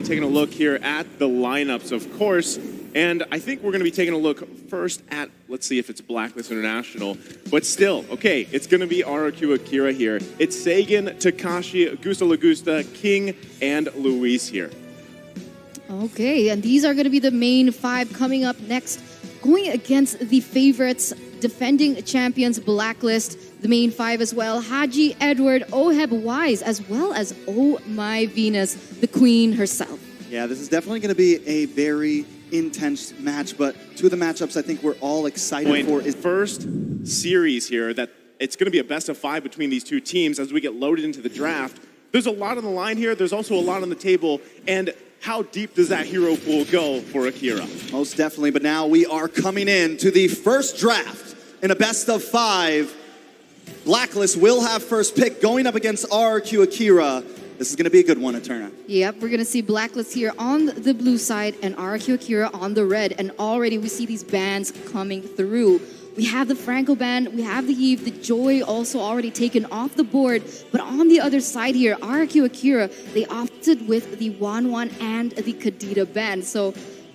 Taking a look here at the lineups, of course, and I think we're going to be taking a look first at, let's see if it's Blacklist International, but still, okay, it's going to be RRQ Akira here. It's Sagan, Takashi, Gusta Lagusta, King, and Luis here. Okay, and these are going to be the main five coming up next, going against the favorites, defending champions Blacklist, the main five as well, Haji, Edward, Oheb, Wise, as well as Oh My Venus, the queen herself. Yeah, this is definitely going to be a very intense match, but two of the matchups I think we're all excited for is first series here that it's going to be a best of 5 between these two teams as we get loaded into the draft. There's a lot on the line here. There's also a lot on the table, and how deep does that hero pool go for Akira? Most definitely, but now we are coming in to the first draft in a best of 5. Blacklist will have first pick going up against RRQ Akira. This is going to be a good one, Eterna. Yep, we're going to see Blacklist here on the blue side and RRQ Akira on the red. And already we see these bans coming through. We have the Franco ban, we have the Eve, the Joy also already taken off the board. But on the other side here, RRQ Akira, they opted with the Wan and the Kadita ban. So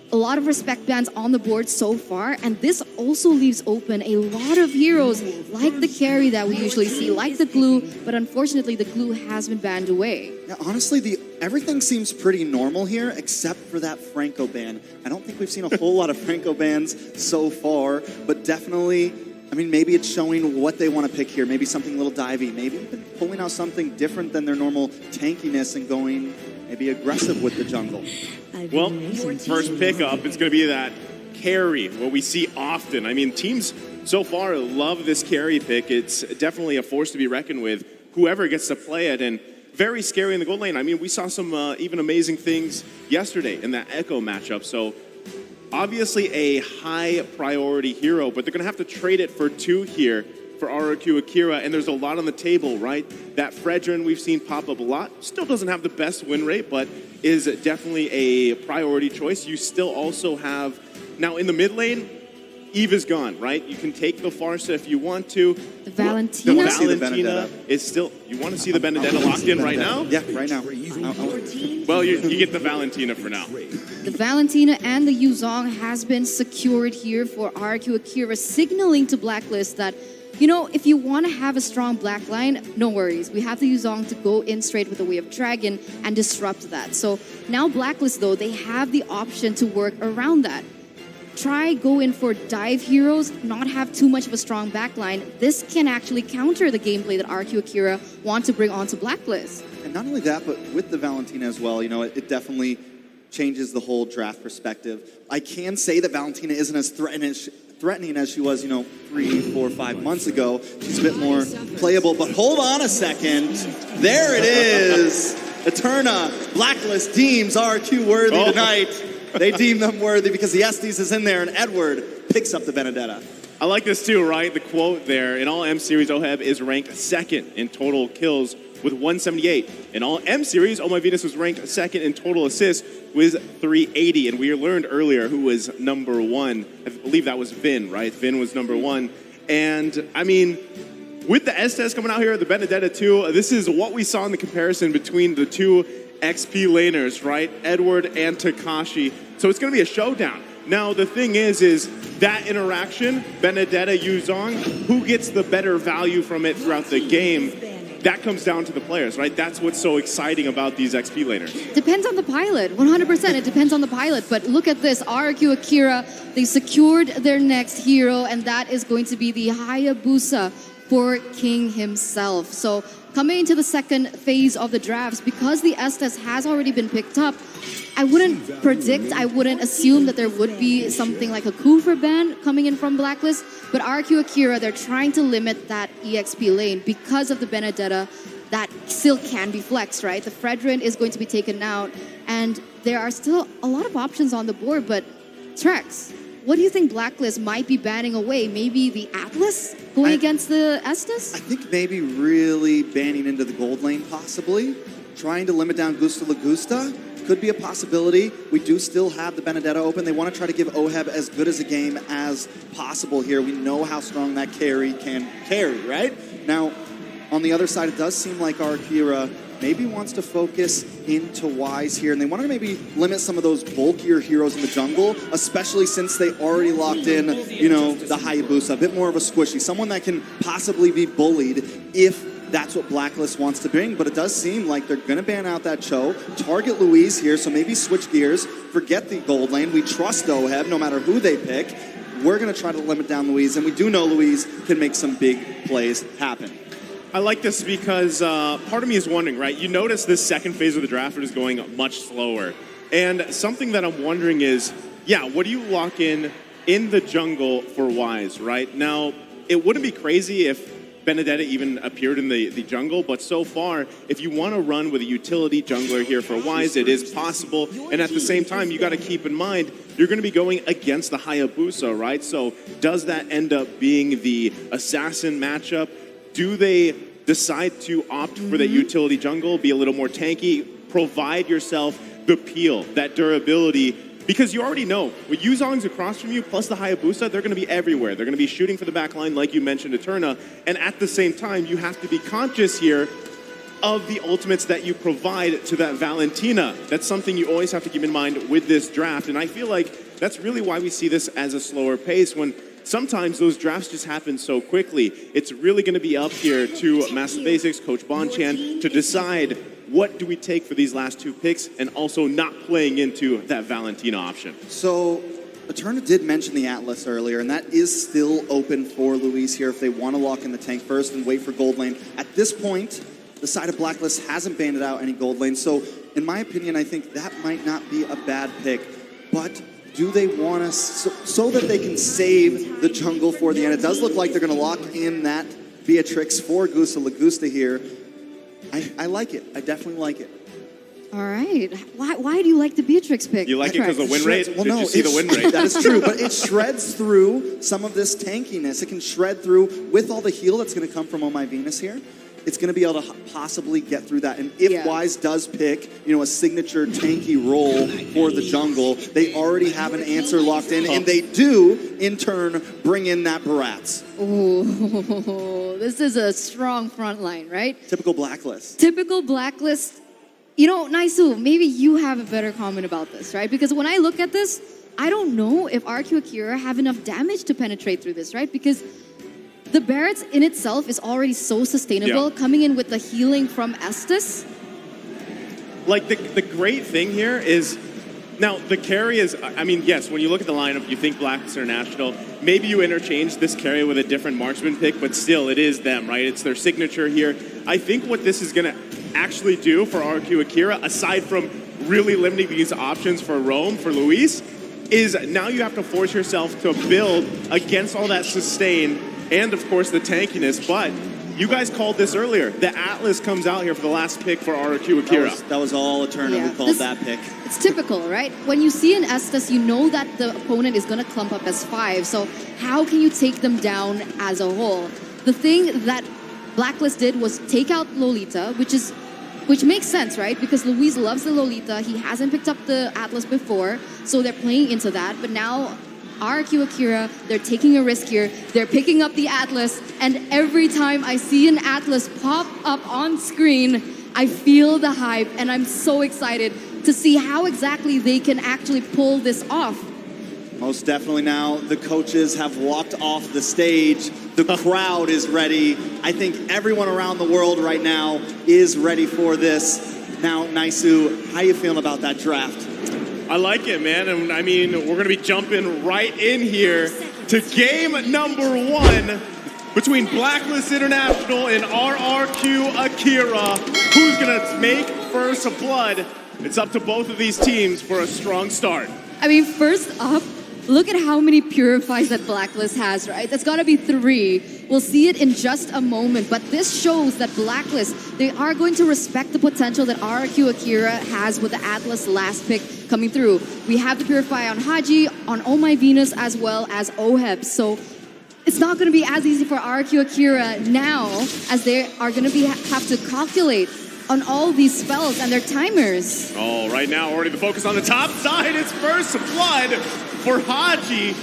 a lot of respect bans on the board so far, and this also leaves open a lot of heroes like the carry that we usually see, like the glue, but unfortunately the glue has been banned away. Yeah, honestly, everything seems pretty normal here except for that Franco ban. I don't think we've seen a whole lot of Franco bans so far, but definitely, I mean, maybe it's showing what they want to pick here. Maybe something a little divey, maybe even pulling out something different than their normal tankiness and going maybe aggressive with the jungle. Well, first pickup, it's going to be that carry, what we see often. I mean, teams so far love this carry pick. It's definitely a force to be reckoned with, whoever gets to play it, and very scary in the gold lane. I mean, we saw some even amazing things yesterday in that Echo matchup, so obviously a high priority hero, but they're going to have to trade it for 2 here for RRQ Akira, and there's a lot on the table, right? That Fredrin we've seen pop up a lot, still doesn't have the best win rate, but is definitely a priority choice. You still also have, now in the mid lane, Eve is gone, right? You can take the Farsa if you want to. The Valentina? The Valentina is still, you want to see the Benedetta locked in right now? Yeah, right now. Well, you get the Valentina for now. The Valentina and the Yuzong has been secured here for RRQ Akira, signaling to Blacklist that, you know, if you want to have a strong black line, no worries. We have the Yuzong to go in straight with the Way of Dragon and disrupt that. So now Blacklist, though, they have the option to work around that. Try go in for dive heroes, not have too much of a strong backline. This can actually counter the gameplay that RRQ Akira want to bring onto Blacklist. And not only that, but with the Valentina as well, you know, it definitely changes the whole draft perspective. I can say that Valentina isn't as threatening as she was, you know, 3, 4, 5 months ago. She's a bit more playable, but hold on a second. There it is. Eterna, Blacklist deems RRQ worthy tonight. They deem them worthy because the Estes is in there, and Edward picks up the Benedetta. I like this too, right? The quote there, in all M series, Oheb is ranked 2nd in total kills with 178. In all M series, Oh My Venus was ranked 2nd in total assists with 380. And we learned earlier who was number 1. I believe that was Vin, right? Vin was number 1. And I mean, with the Estes coming out here, the Benedetta too, this is what we saw in the comparison between the two XP laners, right? Edward and Takashi. So it's going to be a showdown. Now, the thing is that interaction, Benedetta, Yuzong, who gets the better value from it throughout the game, that comes down to the players, right? That's what's so exciting about these XP laners. Depends on the pilot, 100%. It depends on the pilot. But look at this, RRQ Akira, they secured their next hero, and that is going to be the Hayabusa for King himself. So coming into the second phase of the drafts, because the Estes has already been picked up, I wouldn't predict, I wouldn't assume that there would be something like a Kufr ban coming in from Blacklist, but RRQ Akira, they're trying to limit that EXP lane because of the Benedetta that still can be flexed, right? The Fredrin is going to be taken out, and there are still a lot of options on the board, but Trex, what do you think Blacklist might be banning away? Maybe the Atlas going against the Estes? I think maybe really banning into the gold lane, possibly. Trying to limit down Gusta Lagusta could be a possibility. We do still have the Benedetta open. They want to try to give Oheb as good as a game as possible here. We know how strong that carry can carry, right? Now, on the other side, it does seem like Akira maybe wants to focus into Wise here, and they want to maybe limit some of those bulkier heroes in the jungle, especially since they already locked in, you know, the Hayabusa, a bit more of a squishy, someone that can possibly be bullied if that's what Blacklist wants to bring. But it does seem like they're going to ban out that Cho, target Louise here, so maybe switch gears, forget the gold lane. We trust Oheb no matter who they pick. We're going to try to limit down Louise, and we do know Louise can make some big plays happen. I like this because part of me is wondering, right? You notice this second phase of the draft is going much slower. And something that I'm wondering is, yeah, what do you lock in the jungle for Wise, right? Now, it wouldn't be crazy if Benedetta even appeared in the jungle, but so far, if you want to run with a utility jungler here for Wise, it is possible. And at the same time, you got to keep in mind, you're going to be going against the Hayabusa, right? So does that end up being the assassin matchup? Do they decide to opt for the utility jungle, be a little more tanky, provide yourself the peel, that durability? Because you already know, with Yuzong's across from you, plus the Hayabusa, they're going to be everywhere. They're going to be shooting for the back line, like you mentioned, Eterna. And at the same time, you have to be conscious here of the ultimates that you provide to that Valentina. That's something you always have to keep in mind with this draft. And I feel like that's really why we see this as a slower pace, when sometimes those drafts just happen so quickly. It's really going to be up here to Master Basics, Coach Bonchan, to decide what do we take for these last two picks, and also not playing into that Valentina option. So Eterna did mention the Atlas earlier, and that is still open for Louise here if they want to lock in the tank first and wait for gold lane. At this point, the side of Blacklist hasn't banded out any gold lane, so in my opinion, I think that might not be a bad pick. But do they want to, so that they can save the jungle for the end? It does look like they're going to lock in that Beatrix for Gusta Lagusta here. I like it. I definitely like it. All right. Why do you like the Beatrix pick? You like it because of the win rate? Well, Did no, you see the win rate? That is true, but it shreds through some of this tankiness. It can shred through with all the heal that's going to come from Oh My Venus here. It's going to be able to possibly get through that. And if Wise does pick, you know, a signature tanky role for the jungle, they already have an answer locked in, and they do, in turn, bring in that Barats. Oh, this is a strong front line, right? Typical Blacklist. Typical Blacklist. You know, Naisu, maybe you have a better comment about this, right? Because when I look at this, I don't know if RRQ Akira have enough damage to penetrate through this, right? Because the Barrets in itself is already so sustainable, coming in with the healing from Estes. Like, the great thing here is, now, the carry is, I mean, yes, when you look at the lineup, you think Blacklist International, maybe you interchange this carry with a different marksman pick, but still, it is them, right? It's their signature here. I think what this is going to actually do for RRQ Akira, aside from really limiting these options for Rome, for Luis, is now you have to force yourself to build against all that sustain and, of course, the tankiness. But you guys called this earlier. The Atlas comes out here for the last pick for RRQ Akira. That was all Eterna who called that pick. It's typical, right? When you see an Estes, you know that the opponent is going to clump up as 5. So how can you take them down as a whole? The thing that Blacklist did was take out Lolita, which makes sense, right? Because Luis loves the Lolita. He hasn't picked up the Atlas before, so they're playing into that. But now, RRQ Akira, they're taking a risk here. They're picking up the Atlas, and every time I see an Atlas pop up on screen, I feel the hype, and I'm so excited to see how exactly they can actually pull this off. Most definitely now, the coaches have walked off the stage. The crowd is ready. I think everyone around the world right now is ready for this. Now, Naisu, how you feeling about that draft? I like it, man. And I mean, we're going to be jumping right in here to game number 1 between Blacklist International and RRQ Akira. Who's going to make first blood? It's up to both of these teams for a strong start. I mean, first up, look at how many purifies that Blacklist has, right? That's got to be 3. We'll see it in just a moment, but this shows that Blacklist, they are going to respect the potential that RRQ Akira has with the Atlas last pick coming through. We have the Purify on Haji, on Oh My Venus, as well as Oheb. So it's not going to be as easy for RRQ Akira now, as they are going to have to calculate on all these spells and their timers. Oh, right now, already the focus on the top side is first blood for Haji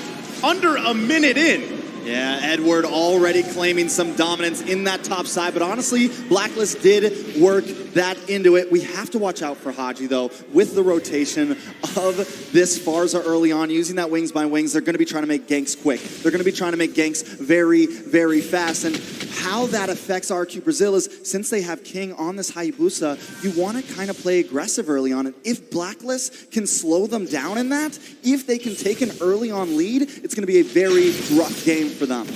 under a minute in. Yeah, Edward already claiming some dominance in that top side, but honestly, Blacklist did work that into it. We have to watch out for Haji, though, with the rotation of this Farza early on, using that wings by wings. They're going to be trying to make ganks quick. They're going to be trying to make ganks very, very fast, and how that affects RRQ Brazil is, since they have King on this Hayabusa, you want to kind of play aggressive early on, and if Blacklist can slow them down in that, if they can take an early on lead, it's going to be a very rough game for them.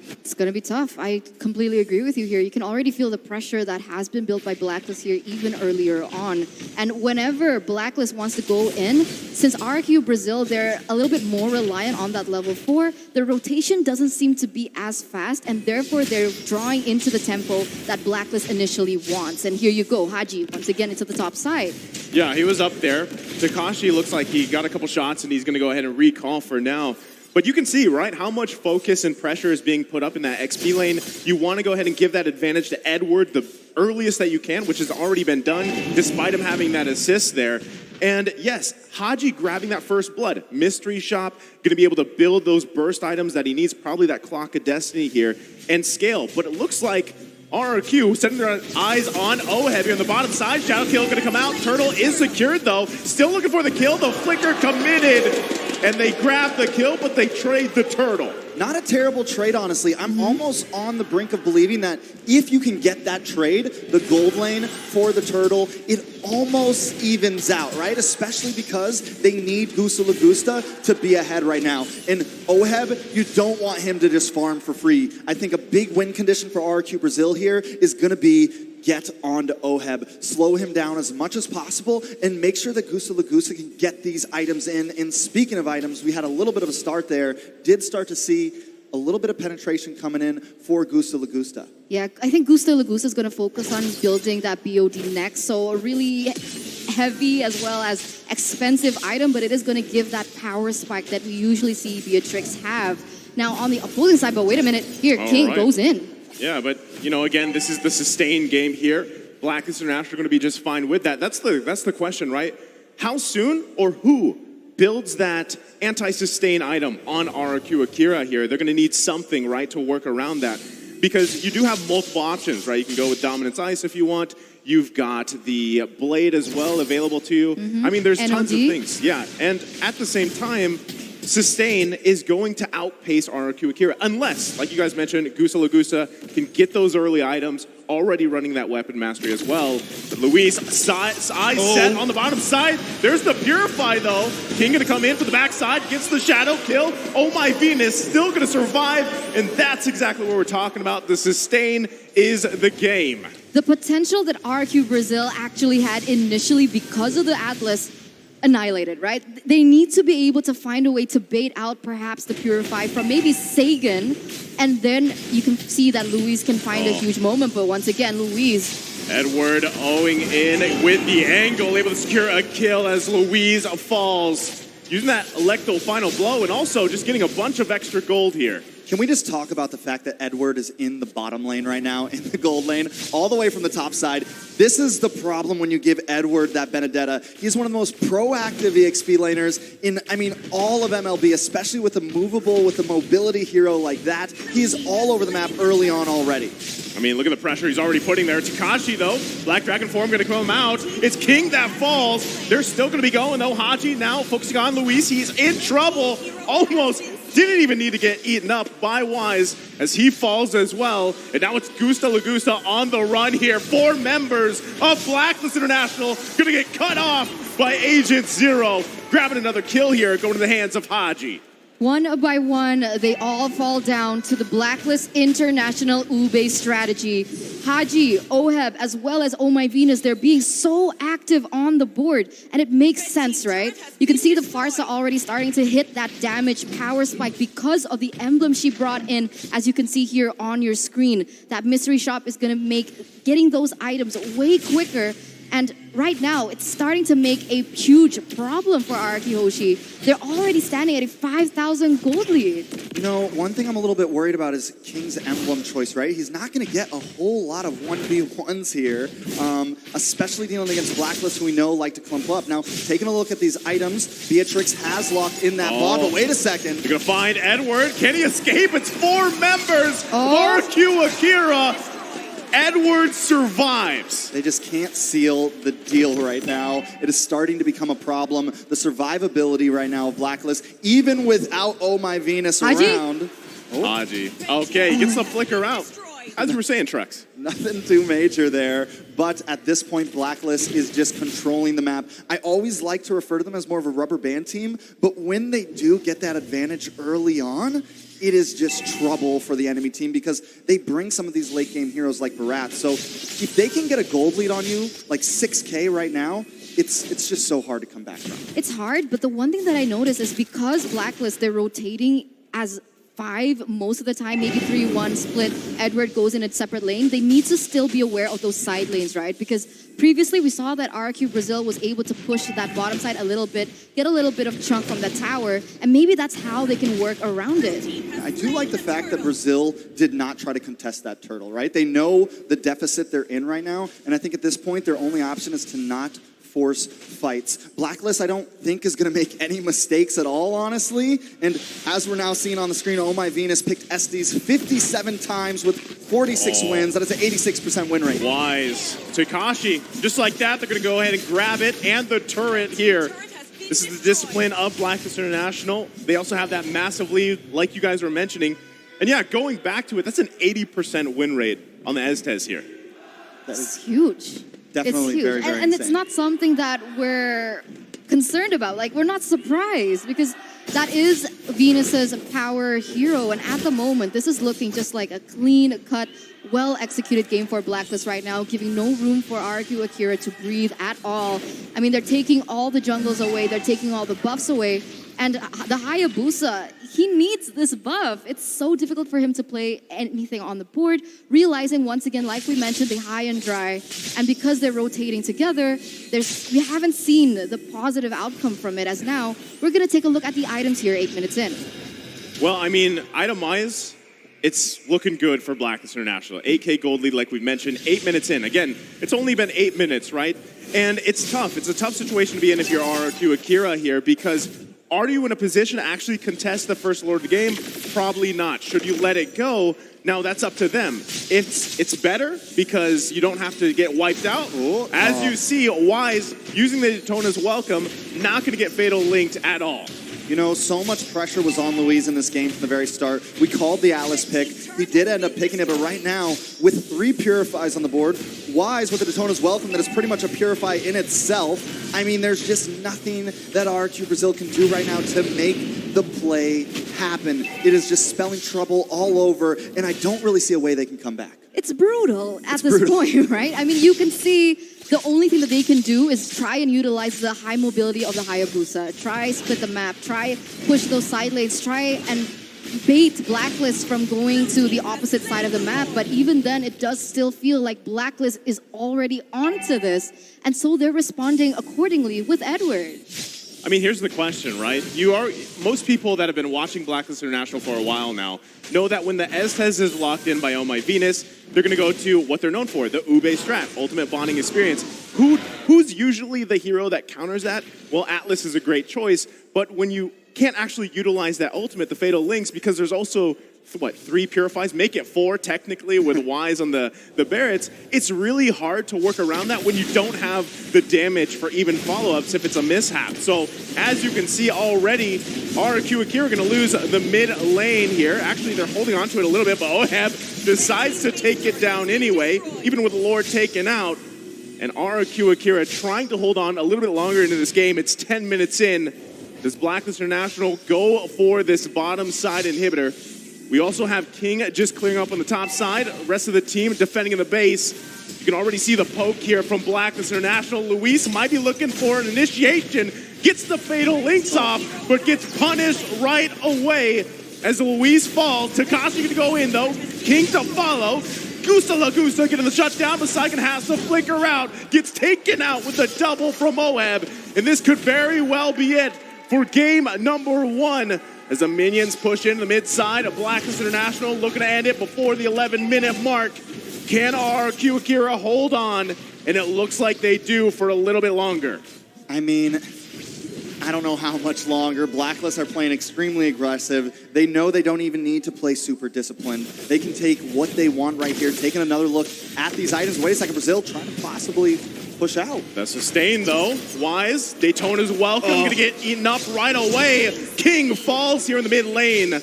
It's going to be tough. I completely agree with you here. You can already feel the pressure that has been built by Blacklist here even earlier on. And whenever Blacklist wants to go in, since RRQ Brazil, they're a little bit more reliant on that level 4, the rotation doesn't seem to be as fast, and therefore they're drawing into the tempo that Blacklist initially wants. And here you go, Haji, once again into the top side. Yeah, he was up there. Takashi looks like he got a couple shots, and he's going to go ahead and recall for now. But you can see, right, how much focus and pressure is being put up in that XP lane. You want to go ahead and give that advantage to Edward the earliest that you can, which has already been done, despite him having that assist there. And yes, Haji grabbing that first blood. Mystery Shop, going to be able to build those burst items that he needs, probably that Clock of Destiny here, and scale. But it looks like RRQ setting their eyes on Oheb here on the bottom side. Shadow Kill going to come out. Turtle is secured, though. Still looking for the kill. The Flicker committed. And they grab the kill, but they trade the Turtle. Not a terrible trade, honestly. I'm almost on the brink of believing that if you can get that trade, the gold lane for the Turtle, it almost evens out, right? Especially because they need Gusta Lagusta to be ahead right now. And Oheb, you don't want him to just farm for free. I think a big win condition for RRQ Brazil here is going to be get onto Oheb, slow him down as much as possible, and make sure that Gusta Lagusta can get these items in. And speaking of items, we had a little bit of a start there. Did start to see a little bit of penetration coming in for Gusta Lagusta. Yeah, I think Gusta Lagusta is going to focus on building that BOD next. So a really heavy as well as expensive item, but it is going to give that power spike that we usually see Beatrix have. Now on the opposing side, but wait a minute, here, King goes in. Yeah, but, you know, again, this is the sustained game here. Blacklist International are going to be just fine with that. That's the question, right? How soon or who builds that anti-sustain item on RRQ Akira here? They're going to need something, right, to work around that. Because you do have multiple options, right? You can go with Dominance Ice if you want. You've got the Blade as well available to you. I mean, there's tons of things. Yeah, and at the same time, Sustain is going to outpace RRQ Akira unless, like you guys mentioned, Gusta Lagusta can get those early items, already running that weapon mastery as well. But Luis, eyes set on the bottom side. There's the Purify, though. King going to come in for the backside, gets the Shadow Kill. Oh my Venus, still going to survive, and that's exactly what we're talking about. The Sustain is the game. The potential that RRQ Brazil actually had initially because of the Atlas annihilated, right? They need to be able to find a way to bait out perhaps the Purify from maybe Sagan, and then you can see that Luis can find a huge moment, but once again, Luis. Edward owing in with the angle, able to secure a kill as Luis falls. Using that Electro final blow and also just getting a bunch of extra gold here. Can we just talk about the fact that Edward is in the bottom lane right now, in the gold lane, all the way from the top side? This is the problem when you give Edward that Benedetta. He's one of the most proactive EXP laners in, I mean, all of MLB, especially with a movable, with a mobility hero like that. He's all over the map early on already. I mean, look at the pressure he's already putting there. Takashi, though, Black Dragon form going to come out. It's King that falls. They're still going to be going, though. Haji now focusing on Luis. He's in trouble. Almost didn't even need to get eaten up by Wise as he falls as well. And now it's Gusta Lagusta on the run here. 4 members of Blacklist International going to get cut off by Agent Zero. Grabbing another kill here, going to the hands of Haji. One by one, they all fall down to the Blacklist International Ube strategy. Haji, Oheb, as well as Oh My Venus, they're being so active on the board, and it makes sense, right? You can see the Farsa already starting to hit that damage power spike because of the emblem she brought in, as you can see here on your screen. That mystery shop is going to make getting those items way quicker. And right now, it's starting to make a huge problem for RRQ Hoshi. They're already standing at a 5,000 gold lead. You know, one thing I'm a little bit worried about is King's emblem choice, right? He's not going to get a whole lot of 1v1s here, especially dealing against Blacklist, who we know like to clump up. Now, taking a look at these items, Beatrix has locked in that bot, but wait a second. You're going to find Edward. Can he escape? It's 4 members. RRQ Akira. Edward survives. They just can't seal the deal right now. It is starting to become a problem. The survivability right now of Blacklist, even without Oh My Venus around. Haji. Okay, he gets the flicker out. As you were saying, Trex. Nothing too major there, but at this point, Blacklist is just controlling the map. I always like to refer to them as more of a rubber band team, but when they do get that advantage early on, it is just trouble for the enemy team because they bring some of these late game heroes like Barat. So if they can get a gold lead on you, like 6K right now, it's just so hard to come back from. It's hard, but the one thing that I noticed is because Blacklist, they're rotating as 5 most of the time, maybe 3-1 split. Edward goes in a separate lane. They need to still be aware of those side lanes, right? Because previously we saw that RRQ Brazil was able to push that bottom side a little bit, get a little bit of chunk from that tower, and maybe that's how they can work around it. I do like the fact that Brazil did not try to contest that turtle, right? They know the deficit they're in right now, and I think at this point their only option is to not force fights. Blacklist, I don't think, is going to make any mistakes at all, honestly. And as we're now seeing on the screen, Oh My Venus picked Estes 57 times with 46 wins. That is an 86% win rate. Wise. Takashi, just like that, they're going to go ahead and grab it and the turret here. This is the discipline of Blacklist International. They also have that massive lead, like you guys were mentioning. And yeah, going back to it, that's an 80% win rate on the Estes here. That It's huge. definitely It's huge. very, very and insane. it's not something that we're concerned about. Like, we're not surprised because that is Venus's power hero. And at the moment, this is looking just like a clean-cut, well-executed game for Blacklist right now, giving no room for RRQ Akira to breathe at all. I mean, they're taking all the jungles away. They're taking all the buffs away. And the Hayabusa, he needs this buff. It's so difficult for him to play anything on the board, realizing once again, like we mentioned, the high and dry. And because they're rotating together, we haven't seen the positive outcome from it. As now, we're going to take a look at the items here 8 minutes in. Well, I mean, item-wise, it's looking good for Blacklist International. 8K gold lead, like we mentioned, 8 minutes in. Again, it's only been 8 minutes, right? And it's tough. It's a tough situation to be in if you're RRQ Akira here because are you in a position to actually contest the first lord of the game? Probably not. Should you let it go? Now, that's up to them. It's better because you don't have to get wiped out. As you see, Wise using the Daytona's welcome, not going to get fatal linked at all. You know, so much pressure was on Luis in this game from the very start. We called the Alice pick. He did end up picking it, but right now, with 3 Purifies on the board, Wise with the Daytona's welcome that is pretty much a Purify in itself. I mean, there's just nothing that RRQ Brazil can do right now to make the play happen. It is just spelling trouble all over, and I don't really see a way they can come back. It's brutal at this point, right? I mean, you can see the only thing that they can do is try and utilize the high mobility of the Hayabusa. Try split the map. Try push those side lanes. Try and bait Blacklist from going to the opposite side of the map. But even then, it does still feel like Blacklist is already onto this. And so they're responding accordingly with Edward. I mean, here's the question, right? Most people that have been watching Blacklist International for a while now know that when the Estes is locked in by Oh My Venus, they're going to go to what they're known for, the Ube strat, ultimate bonding experience. Who's usually the hero that counters that? Well, Atlas is a great choice, but when you can't actually utilize that ultimate, the fatal links, because there's also, 3 Purifies, make it 4 technically with Wise on the Barretts, it's really hard to work around that when you don't have the damage for even follow-ups if it's a mishap. So as you can see already, RRQ Akira are going to lose the mid lane here. Actually, they're holding on to it a little bit, but Oheb decides to take it down anyway, even with the Lord taken out. And RRQ Akira trying to hold on a little bit longer into this game. It's 10 minutes in. Does Blacklist International go for this bottom side inhibitor? We also have King just clearing up on the top side. The rest of the team defending in the base. You can already see the poke here from Blacklist International. Luis might be looking for an initiation. Gets the fatal links off, but gets punished right away as Luis falls. Takashi going to go in, though. King to follow. Gusta Lagusta getting the shutdown, but Saigon has to flicker out. Gets taken out with a double from Moab. And this could very well be it for game number 1. As the minions push into the mid side of Blacklist International, looking to end it before the 11-minute mark. Can RRQ Akira hold on? And it looks like they do for a little bit longer. I mean, I don't know how much longer. Blacklist are playing extremely aggressive. They know they don't even need to play super disciplined. They can take what they want right here, taking another look at these items. Wait a second, Brazil trying to possibly push out. That's sustained though. Wise, Daytona's welcome, gonna get eaten up right away. King falls here in the mid lane.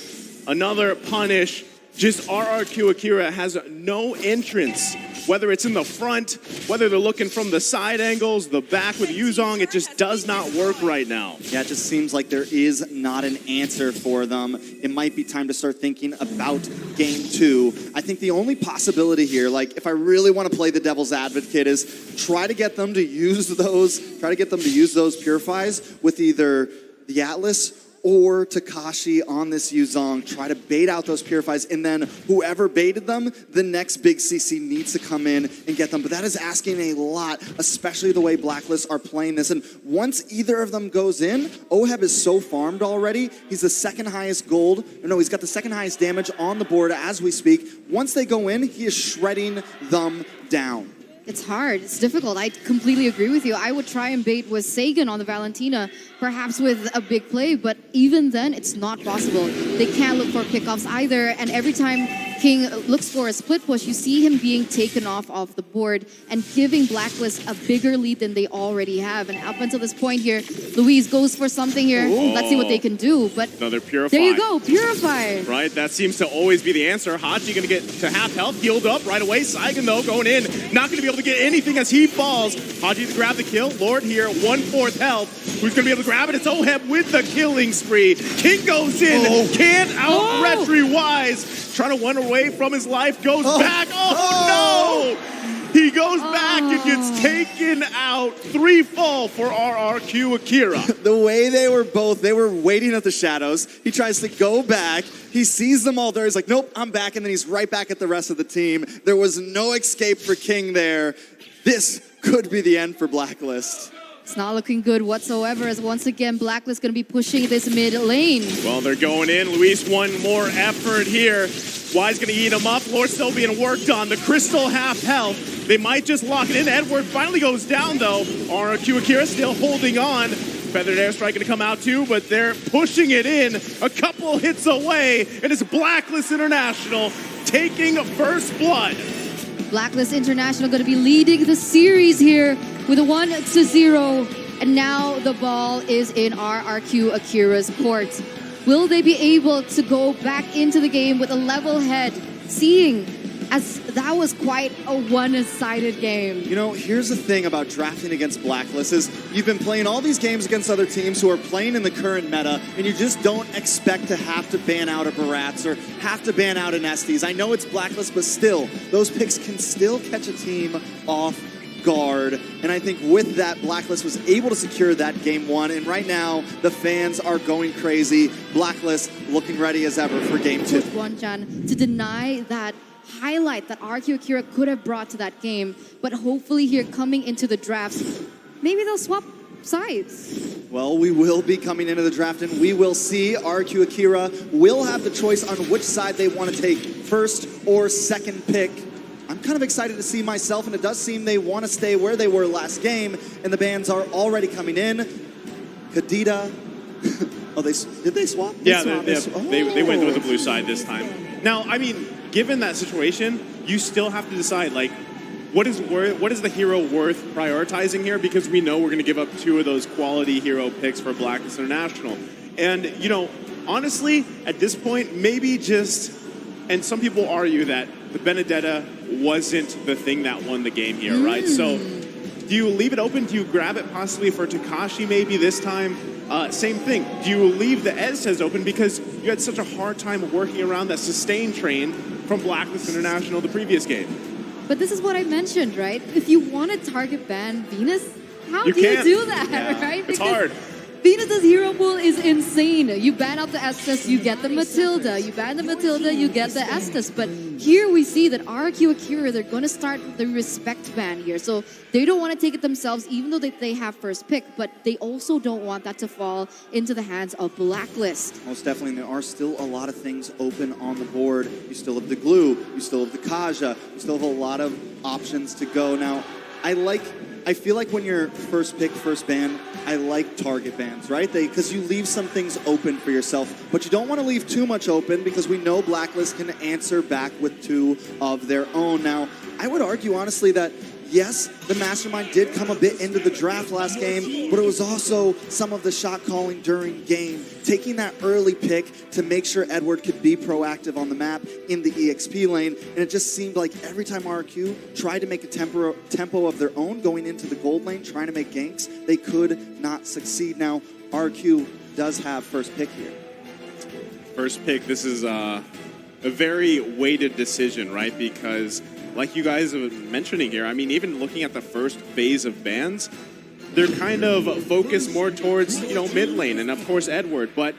Another punish. Just RRQ Akira has no entrance. Whether it's in the front, whether they're looking from the side angles, the back with Yuzong, it just does not work right now. Yeah, it just seems like there is not an answer for them. It might be time to start thinking about game 2. I think the only possibility here, like if I really want to play the devil's advocate, is try to get them to use those purifies with either the Atlas or Takashi on this Yuzong, try to bait out those purifies, and then whoever baited them, the next big CC needs to come in and get them. But that is asking a lot, especially the way Blacklist are playing this. And once either of them goes in, Oheb is so farmed already. He's the second highest gold. No, he's got the second highest damage on the board as we speak. Once they go in, he is shredding them down. It's hard. It's difficult. I completely agree with you. I would try and bait with Sagan on the Valentina, perhaps with a big play, but even then, it's not possible. They can't look for pickoffs either, and every time King looks for a split push, you see him being taken off the board and giving Blacklist a bigger lead than they already have. And up until this point here, Luis goes for something here. Ooh. Let's see what they can do. But another Purify. There you go, Purify. Right, that seems to always be the answer. Hachi going to get to half health, healed up right away. Saigon, though, going in, not going to be able to get anything as he falls. Hachi to grab the kill. Lord here, 1/4 health. Who's going to be able to grab it? It's Oheb with the killing spree. King goes in, can't out-retry Wise. Trying to run away from his life, goes back. No! He goes back and gets taken out. 3 fall for RRQ Akira. The way they were waiting at the shadows. He tries to go back. He sees them all there. He's like, nope, I'm back. And then he's right back at the rest of the team. There was no escape for King there. This could be the end for Blacklist. It's not looking good whatsoever, as once again, Blacklist going to be pushing this mid lane. Well, they're going in. Luis, one more effort here. Wise going to eat him up. Lord still being worked on. The Crystal half health. They might just lock it in. Edward finally goes down, though. RRQ Akira still holding on. Feathered Airstrike going to come out, too, but they're pushing it in. A couple hits away, and it's Blacklist International taking first blood. Blacklist International going to be leading the series here with a 1-0, and now the ball is in RRQ Akira's court. Will they be able to go back into the game with a level head, seeing as that was quite a one-sided game? You know, here's the thing about drafting against Blacklist is you've been playing all these games against other teams who are playing in the current meta, and you just don't expect to have to ban out a Barats or have to ban out an Estes. I know it's Blacklist, but still, those picks can still catch a team off guard. And I think with that, Blacklist was able to secure that game 1. And right now, the fans are going crazy. Blacklist looking ready as ever for game 2. Jan, to deny that highlight that RRQ Akira could have brought to that game, but hopefully here coming into the drafts, maybe they'll swap sides. Well, we will be coming into the draft, and we will see. RRQ Akira will have the choice on which side they want to take, first or second pick. I'm kind of excited to see myself, and it does seem they want to stay where they were last game, and the bans are already coming in. Kadita. Did they swap? Yeah, they went with the blue side this time. Now, I mean, given that situation, you still have to decide, like, what is the hero worth prioritizing here? Because we know we're going to give up 2 of those quality hero picks for Blacklist International. And, you know, honestly, at this point, maybe just, and some people argue that the Benedetta wasn't the thing that won the game here, right? So do you leave it open? Do you grab it possibly for Takashi maybe this time? Same thing. Do you leave the Estes open because you had such a hard time working around that sustain train from Blacklist International the previous game? But this is what I mentioned, right? If you want to target ban Venus, how do you you do that, yeah, right? It's hard. Venus's hero pool is insane. You ban out the Estes, you get the Matilda. You ban the Matilda, you get the Estes. But here we see that RRQ Akira, they're going to start the respect ban here. So they don't want to take it themselves, even though they have first pick. But they also don't want that to fall into the hands of Blacklist. Most definitely, there are still a lot of things open on the board. You still have the Glue, you still have the Kaja, you still have a lot of options to go. Now, I feel like when you're first pick, first ban, I like target bans, right? Because you leave some things open for yourself, but you don't want to leave too much open because we know Blacklist can answer back with 2 of their own. Now, I would argue honestly that yes, the Mastermind did come a bit into the draft last game, but it was also some of the shot calling during game, taking that early pick to make sure Edward could be proactive on the map in the EXP lane. And it just seemed like every time RRQ tried to make a tempo of their own going into the gold lane, trying to make ganks, they could not succeed. Now, RRQ does have first pick here. First pick, this is a very weighted decision, right? Because like you guys are mentioning here, I mean, even looking at the first phase of bans, they're kind of focused more towards, mid lane and of course Edward. But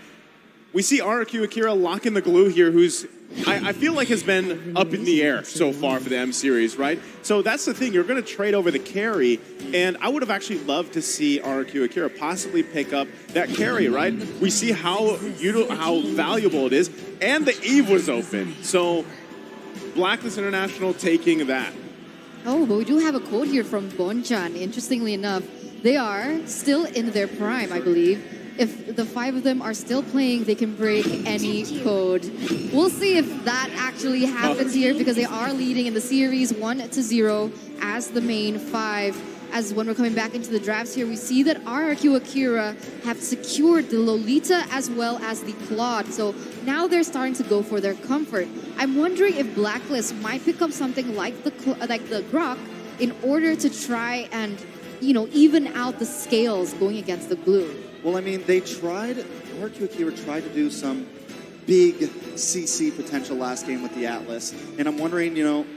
we see RRQ Akira locking the Glue here, who's, I feel like has been up in the air so far for the M series, right? So that's the thing, you're going to trade over the carry, and I would have actually loved to see RRQ Akira possibly pick up that carry, right? We see how valuable it is, and the Eve was open. So Blacklist International taking that. Oh, but we do have a quote here from Bonchan. Interestingly enough, they are still in their prime, I believe. If the 5 of them are still playing, they can break any code. We'll see if that actually happens here because they are leading in the series 1-0 as the main 5. As when we're coming back into the drafts here, we see that RRQ Akira have secured the Lolita as well as the Claude. So now they're starting to go for their comfort. I'm wondering if Blacklist might pick up something like the Grok in order to try and, even out the scales going against the Glue. Well, I mean, RRQ Akira tried to do some big CC potential last game with the Atlas. And I'm wondering,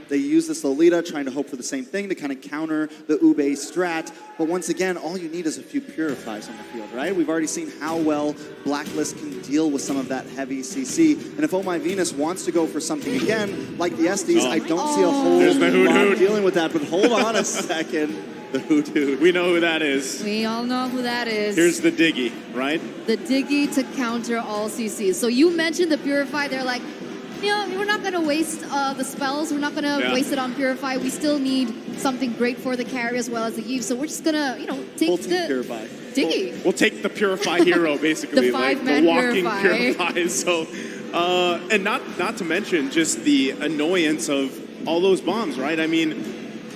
they use this Lolita trying to hope for the same thing to kind of counter the Ube strat. But once again, all you need is a few Purifies on the field, right? We've already seen how well Blacklist can deal with some of that heavy CC. And if Oh My Venus wants to go for something again, like the Estes, I don't see a whole lot dealing with that. But hold on a second. The Hoot. We know who that is. We all know who that is. Here's the Diggy, right? The Diggy to counter all CCs. So you mentioned the Purify. They're like, we're not going to waste the spells. We're not going to waste it on Purify. We still need something great for the carry as well as the Eve. So we're just going to, take the Purify. Diggy. We'll take the Purify hero, basically. The 5-man the walking Purify. So, and not to mention just the annoyance of all those bombs, right? I mean,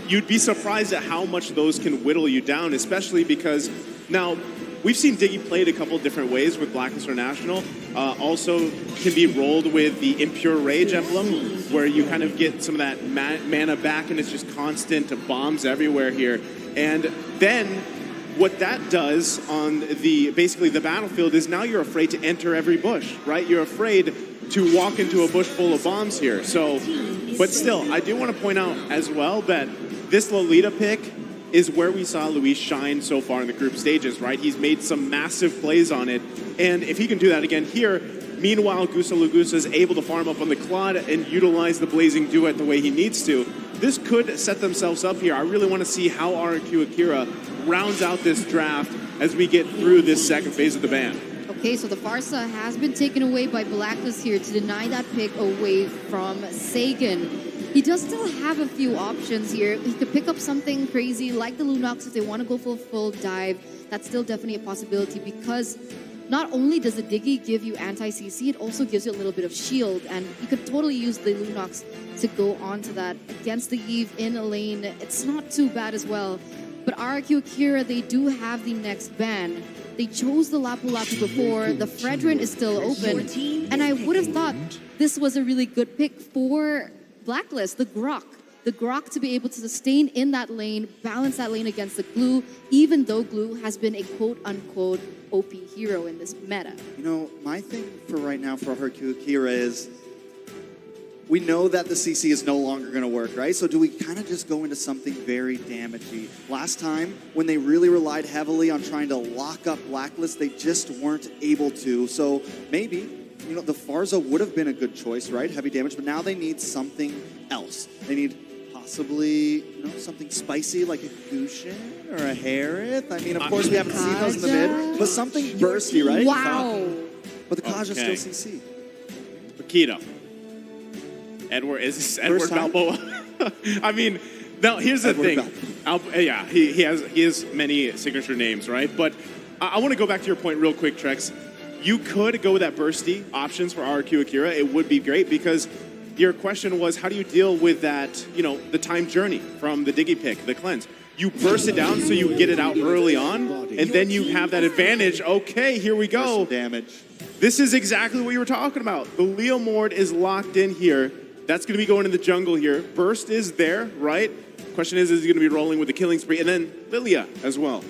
you'd be surprised at how much those can whittle you down, especially because now we've seen Diggy played a couple different ways with Blacklist International. Also can be rolled with the Impure Rage emblem, where you kind of get some of that mana back and it's just constant bombs everywhere here. And then what that does on basically the battlefield is now you're afraid to enter every bush, right? You're afraid to walk into a bush full of bombs here. So, but still, I do want to point out as well that this Lolita pick is where we saw Luis shine so far in the group stages, right? He's made some massive plays on it. And if he can do that again here, meanwhile, Gusa Lugusa is able to farm up on the Claude and utilize the Blazing Duet the way he needs to. This could set themselves up here. I really want to see how RRQ Akira rounds out this draft as we get through this second phase of the ban. Okay, so the Farsa has been taken away by Blacklist here to deny that pick away from Sagan. He does still have a few options here. He could pick up something crazy like the Lunox if they want to go for a full dive. That's still definitely a possibility because not only does the Diggy give you anti-CC, it also gives you a little bit of shield, and you could totally use the Lunox to go onto that. Against the Eve in a lane, it's not too bad as well. But RRQ Akira, they do have the next ban. They chose the Lapu Lapu before. The Fredrin is still open. And I would have thought this was a really good pick for Blacklist, the Grok. The Grok to be able to sustain in that lane, balance that lane against the Glue, even though Glue has been a quote-unquote OP hero in this meta. My thing for right now for RRQ Akira is we know that the CC is no longer going to work, right? So do we kind of just go into something very damagey? Last time, when they really relied heavily on trying to lock up Blacklist, they just weren't able to. So maybe, you know, the Farza would have been a good choice, right? Heavy damage, but now they need something else. They need possibly, you know, something spicy like a Gushin or a Harith. I mean, of course, we haven't seen those in the mid, but something bursty, right? Wow. But the Kaja still CC. Akira. Edward, is this Edward Balboa? I mean, now here's the Edward thing. Yeah, he has many signature names, right? But I want to go back to your point real quick, Trex. You could go with that bursty options for RRQ Akira. It would be great because your question was, how do you deal with that, you know, the time journey from the Diggy pick, the cleanse? You burst it down so you get it out early on, and then you have that advantage. Okay, here we go. Damage. This is exactly what you were talking about. The Leo Mord is locked in here. That's going to be going in the jungle here. Burst is there, right? Question is he going to be rolling with the killing spree? And then Lilia as well.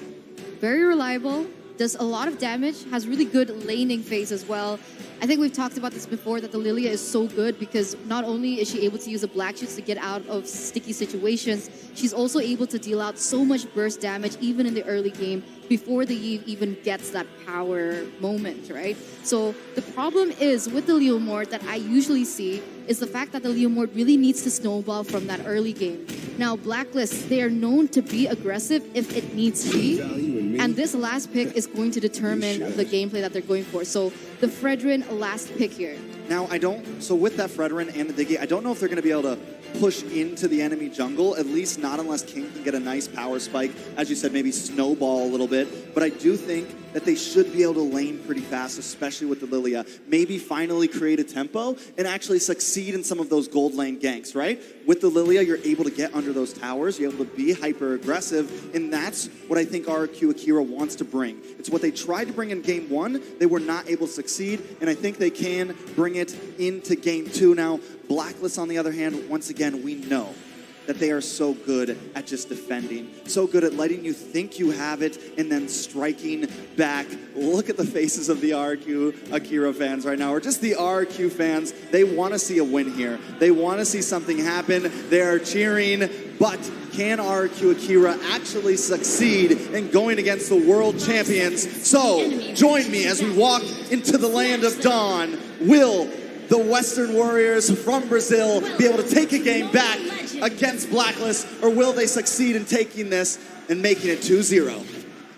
Very reliable, does a lot of damage, has really good laning phase as well. I think we've talked about this before, that the Lilia is so good because not only is she able to use a black shoots to get out of sticky situations, she's also able to deal out so much burst damage even in the early game before the Eve even gets that power moment, right? So the problem is with the Leomord that I usually see is the fact that the Leomord really needs to snowball from that early game. Now, Blacklist, they are known to be aggressive if it needs to be, and this last pick is going to determine the gameplay that they're going for. So the Fredrin last pick here. Now, so with that Fredrin and the Diggy, I don't know if they're going to be able to push into the enemy jungle, at least not unless King can get a nice power spike. As you said, maybe snowball a little bit. But I do think that they should be able to lane pretty fast, especially with the Lilia. Maybe finally create a tempo and actually succeed in some of those gold lane ganks, right? With the Lilia, you're able to get under those towers. You're able to be hyper-aggressive. And that's what I think RRQ Akira wants to bring. It's what they tried to bring in Game 1. They were not able to succeed. And I think they can bring it into Game 2. Now, Blacklist, on the other hand, once again, we know that they are so good at just defending, so good at letting you think you have it and then striking back. Look at the faces of the RRQ Akira fans right now, or just the RRQ fans. They want to see a win here. They want to see something happen. They are cheering, but can RRQ Akira actually succeed in going against the world champions? So join me as we walk into the land of dawn. Will the Western Warriors from Brazil be able to take a game back against Blacklist, or will they succeed in taking this and making it 2-0?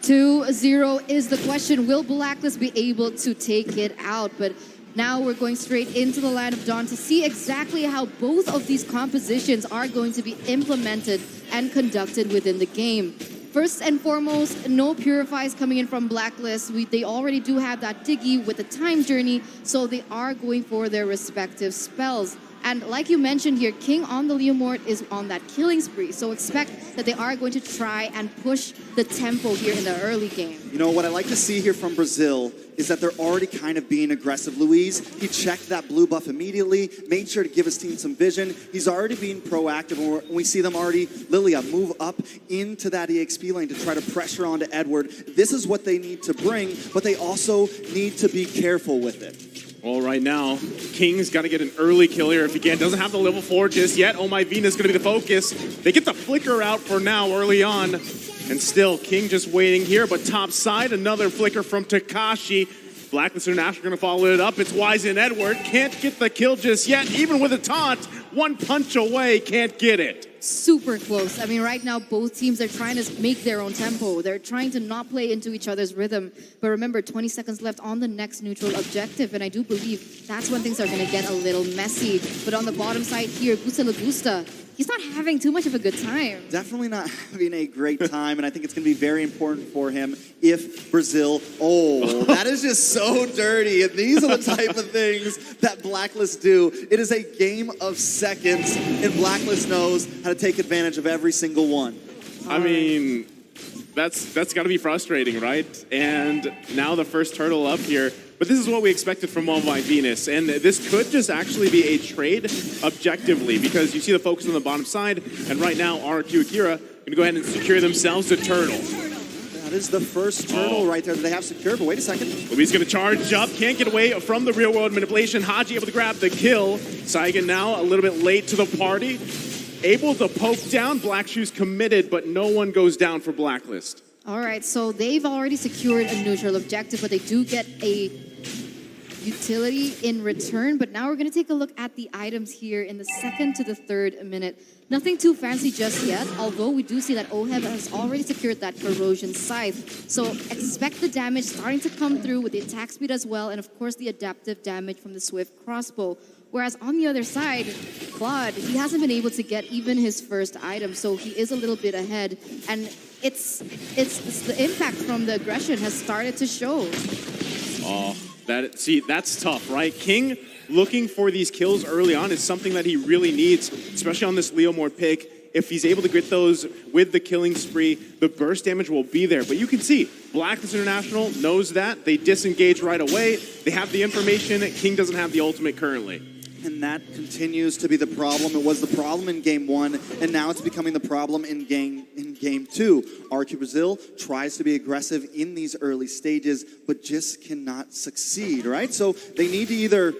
2-0 is the question. Will Blacklist be able to take it out? But now we're going straight into the Land of Dawn to see exactly how both of these compositions are going to be implemented and conducted within the game. First and foremost, no Purifies coming in from Blacklist. They already do have that Diggy with the time journey, so they are going for their respective spells. And like you mentioned here, King on the Leomord is on that killing spree. So expect that they are going to try and push the tempo here in the early game. You know, what I like to see here from Brazil is that they're already kind of being aggressive. Luis, he checked that blue buff immediately, made sure to give his team some vision. He's already being proactive, and we see them already, Lilia, move up into that EXP lane to try to pressure onto Edward. This is what they need to bring, but they also need to be careful with it. Well, right now, King's got to get an early kill here if he can. Doesn't have the level 4 just yet. Oh My Venus going to be the focus. They get the flicker out for now early on. And still, King just waiting here. But top side, another flicker from Takashi. Blacklist International going to follow it up. It's Wise and Edward. Can't get the kill just yet. Even with a taunt, one punch away, can't get it. Super close. I mean, right now, both teams are trying to make their own tempo. They're trying to not play into each other's rhythm. But remember, 20 seconds left on the next neutral objective. And I do believe that's when things are going to get a little messy. But on the bottom side here, Gusta Lagusta, he's not having too much of a good time. Definitely not having a great time, and I think it's going to be very important for him if Brazil... Oh, that is just so dirty, and these are the type of things that Blacklist do. It is a game of seconds, and Blacklist knows how to take advantage of every single one. I mean, that's got to be frustrating, right? And now the first turtle up here. But this is what we expected from Mlbb Venus, and this could just actually be a trade objectively, because you see the focus on the bottom side, and right now RRQ Akira going to go ahead and secure themselves a turtle. That is the first turtle right there that they have secured, but wait a second. Mlbb's going to charge up, can't get away from the real-world manipulation. Haji able to grab the kill. Saigon now a little bit late to the party. Able to poke down. Black Shoes committed, but no one goes down for Blacklist. All right, so they've already secured a neutral objective, but they do get a utility in return. But now we're going to take a look at the items here in the second to the third minute. Nothing too fancy just yet, although we do see that OHEB has already secured that Corrosion Scythe. So expect the damage starting to come through with the attack speed as well, and of course the adaptive damage from the Swift Crossbow. Whereas on the other side, Claude, he hasn't been able to get even his first item, so he is a little bit ahead. And it's the impact from the aggression has started to show. Oh, that's tough, right? King looking for these kills early on is something that he really needs, especially on this Leomord pick. If he's able to get those with the killing spree, the burst damage will be there. But you can see, Blacklist International knows that. They disengage right away. They have the information. King doesn't have the ultimate currently. And that continues to be the problem. It was the problem in game one, and now it's becoming the problem in game two. RRQ Brazil tries to be aggressive in these early stages, but just cannot succeed, right? So they need to either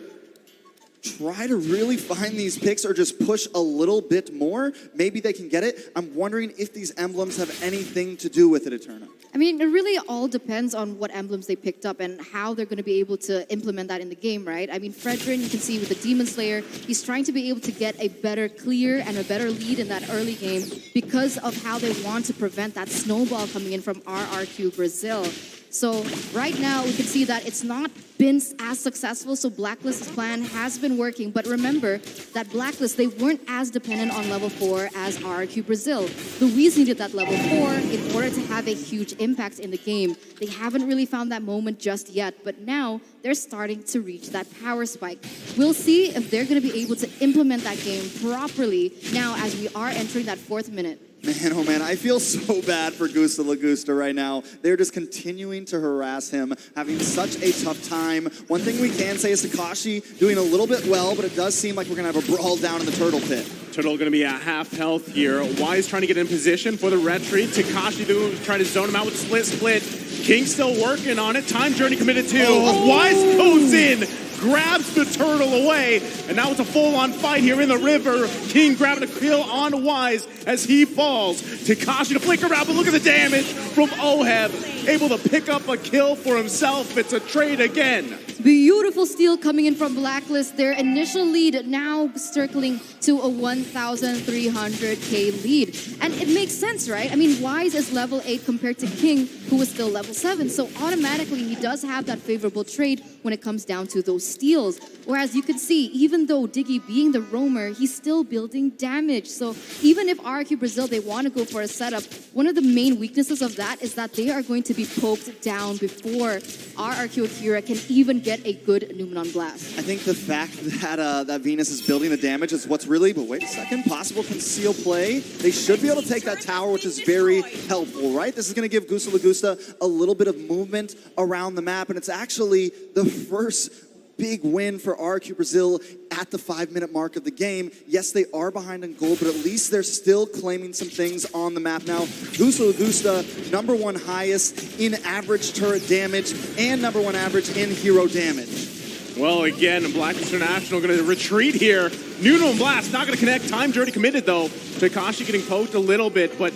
try to really find these picks or just push a little bit more. Maybe they can get it. I'm wondering if these emblems have anything to do with it, Eterna. I mean, it really all depends on what emblems they picked up and how they're going to be able to implement that in the game, right? I mean, Fredrin, you can see with the Demon Slayer, he's trying to be able to get a better clear and a better lead in that early game because of how they want to prevent that snowball coming in from RRQ Brazil. So right now, we can see that it's not been as successful, so Blacklist's plan has been working. But remember that Blacklist, they weren't as dependent on level 4 as RRQ Brazil. Louise needed that level 4 in order to have a huge impact in the game. They haven't really found that moment just yet, but now they're starting to reach that power spike. We'll see if they're going to be able to implement that game properly now as we are entering that 4th minute. Man, oh man, I feel so bad for Gusta Lagusta right now. They're just continuing to harass him, having such a tough time. One thing we can say is Takashi doing a little bit well, but it does seem like we're going to have a brawl down in the turtle pit. Turtle going to be at half health here. Wise trying to get in position for the retreat. Takashi trying to zone him out with split. King still working on it. Time Journey committed too. Wise goes in, grabs the turtle away, and now it's a full-on fight here in the river. King grabbing a kill on Wise as he falls. Takashi to flicker out, but look at the damage from OHEB. Able to pick up a kill for himself. It's a trade again. Beautiful steal coming in from Blacklist. Their initial lead now circling to a 1,300k lead. And it makes sense, right? I mean, Wise is level 8 compared to King, who was still level 7. So automatically, he does have that favorable trade when it comes down to those steals. Whereas you can see, even though Diggy being the roamer, he's still building damage. So even if RRQ Brazil, they want to go for a setup, one of the main weaknesses of that is that they are going to be poked down before RRQ Akira can even get a good Numenon Blast. I think the fact that that Venus is building the damage is what's really, but wait a second, possible conceal play. They should be able to take that tower, which is very helpful, right? This is going to give Gusta Lagusta a little bit of movement around the map, and it's actually the first big win for RRQ Brazil at the 5-minute mark of the game. Yes, they are behind in gold, but at least they're still claiming some things on the map now. Gusta Lagusta, #1 highest in average turret damage and #1 average in hero damage. Well, again, Blacklist International going to retreat here. Numenon Blast not going to connect. Time Journey committed, though. Takashi getting poked a little bit, but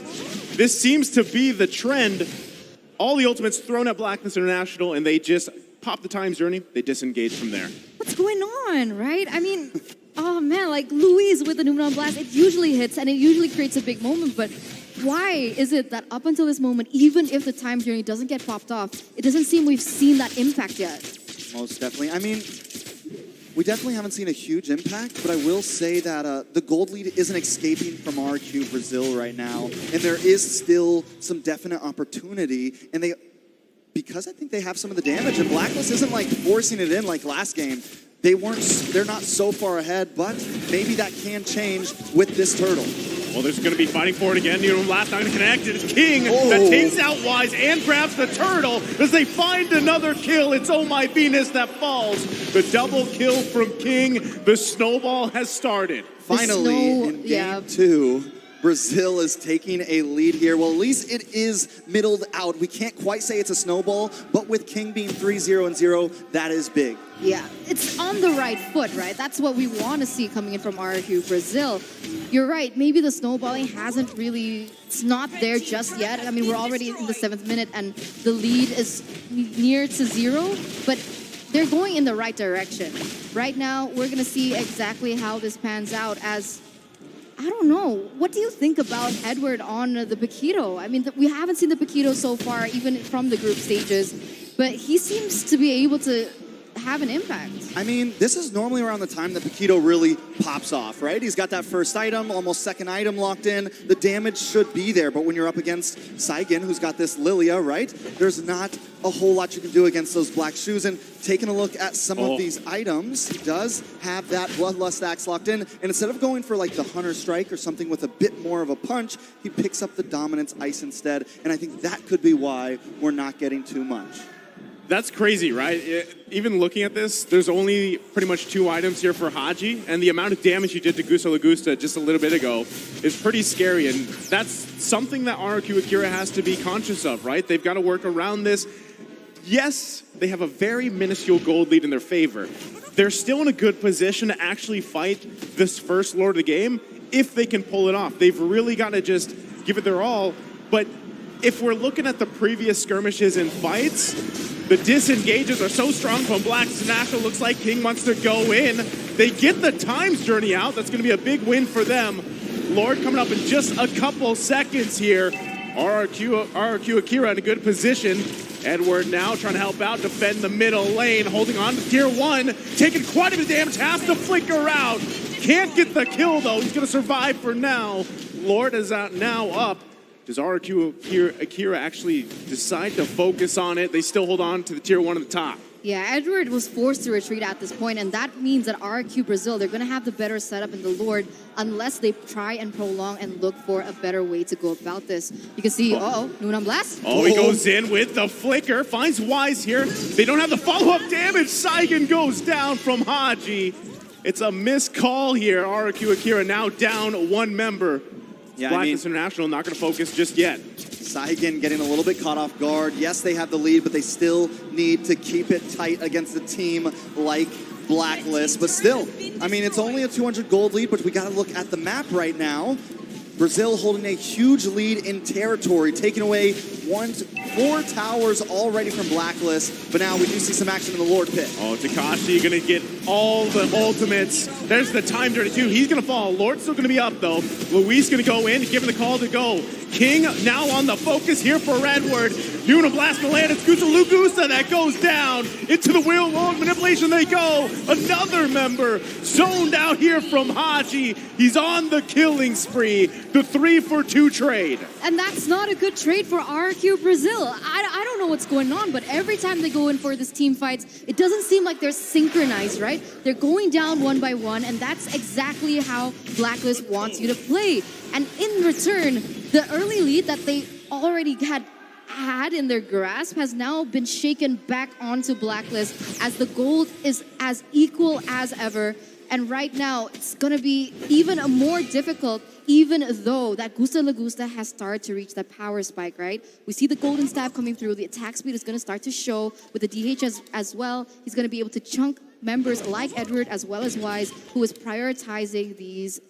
this seems to be the trend. All the ultimates thrown at Blacklist International, and they just pop the Time Journey. They disengage from there. What's going on, right? I mean, oh man, like Louise with the Numenon Blast, it usually hits and it usually creates a big moment, but why is it that up until this moment, even if the Time Journey doesn't get popped off, it doesn't seem we've seen that impact yet? Most definitely. I mean, we definitely haven't seen a huge impact, but I will say that the gold lead isn't escaping from RRQ Brazil right now, and there is still some definite opportunity, and because I think they have some of the damage, and Blacklist isn't like forcing it in like last game. They're not so far ahead, but maybe that can change with this turtle. Well, there's going to be fighting for it again. Numenon Blast not going to connect. It's King that takes out Wise and grabs the turtle as they find another kill. It's Oh My Venus that falls. The double kill from King. The snowball has started. Finally, in game 2, Brazil is taking a lead here. Well, at least it is middled out. We can't quite say it's a snowball, but with King being 3-0 and 0, that is big. Yeah, it's on the right foot, right? That's what we want to see coming in from RRQ Brazil. You're right, maybe the snowballing hasn't really, it's not there just yet. I mean, we're already in the 7th minute and the lead is near to 0, but they're going in the right direction. Right now, we're going to see exactly how this pans out as, I don't know, what do you think about Edward on the Paquito? I mean, we haven't seen the Paquito so far, even from the group stages, but he seems to be able to have an impact. I mean, this is normally around the time that Paquito really pops off, right? He's got that first item, almost second item locked in. The damage should be there, but when you're up against Saigen, who's got this Lilia, right? There's not a whole lot you can do against those black shoes. And taking a look at some of these items, he does have that Bloodlust Axe locked in. And instead of going for like the Hunter Strike or something with a bit more of a punch, he picks up the Dominance Ice instead. And I think that could be why we're not getting too much. That's crazy, right? Even looking at this, there's only pretty much 2 items here for Haji, and the amount of damage he did to Gusta Lagusta just a little bit ago is pretty scary, and that's something that RRQ Akira has to be conscious of, right? They've got to work around this. Yes, they have a very minuscule gold lead in their favor. They're still in a good position to actually fight this first Lord of the game if they can pull it off. They've really got to just give it their all, but if we're looking at the previous skirmishes and fights, the disengages are so strong from Blacklist International. Looks like King wants to go in. They get the Times Journey out. That's going to be a big win for them. Lord coming up in just a couple seconds here. RRQ Akira in a good position. Edward now trying to help out, defend the middle lane, holding on to tier 1, taking quite a bit of damage, has to flicker out. Can't get the kill though. He's going to survive for now. Lord is out now up. Does RRQ Akira actually decide to focus on it? They still hold on to the tier 1 at the top. Yeah, Edward was forced to retreat at this point, and that means that RRQ Brazil, they're going to have the better setup in the Lord unless they try and prolong and look for a better way to go about this. You can see, Nunam Blast. He goes in with the flicker, finds Wise here. They don't have the follow-up damage. Saigen goes down from Haji. It's a missed call here. RRQ Akira now down 1 member. Yeah, Blacklist International not going to focus just yet. Saigen getting a little bit caught off guard. Yes, they have the lead, but they still need to keep it tight against a team like Blacklist. But still, I mean, it's only a 200 gold lead, but we got to look at the map right now. Brazil holding a huge lead in territory, taking away 4 towers already from Blacklist, but now we do see some action in the Lord Pit. Takashi gonna get all the ultimates. There's the Time Journey too. He's gonna fall. Lord's still gonna be up though. Luis gonna go in, giving the call to go. King now on the focus here for Edward. Nuna Blast to land. It's Gusta Lugusa that goes down. Into the wheel log manipulation they go. Another member zoned out here from Haji. He's on the killing spree. The 3-for-2 trade. And that's not a good trade for RRQ Brazil. I don't know what's going on, but every time they go in for this team fights, it doesn't seem like they're synchronized, right? They're going down 1 by 1, and that's exactly how Blacklist wants you to play. And in return, the early lead that they already had in their grasp has now been shaken back onto Blacklist as the gold is as equal as ever. And right now, it's going to be even more difficult, even though that Gusta Lagusta has started to reach that power spike, right? We see the golden staff coming through. The attack speed is going to start to show with the DH as well. He's going to be able to chunk members like Edward as well as Wise, who is prioritizing these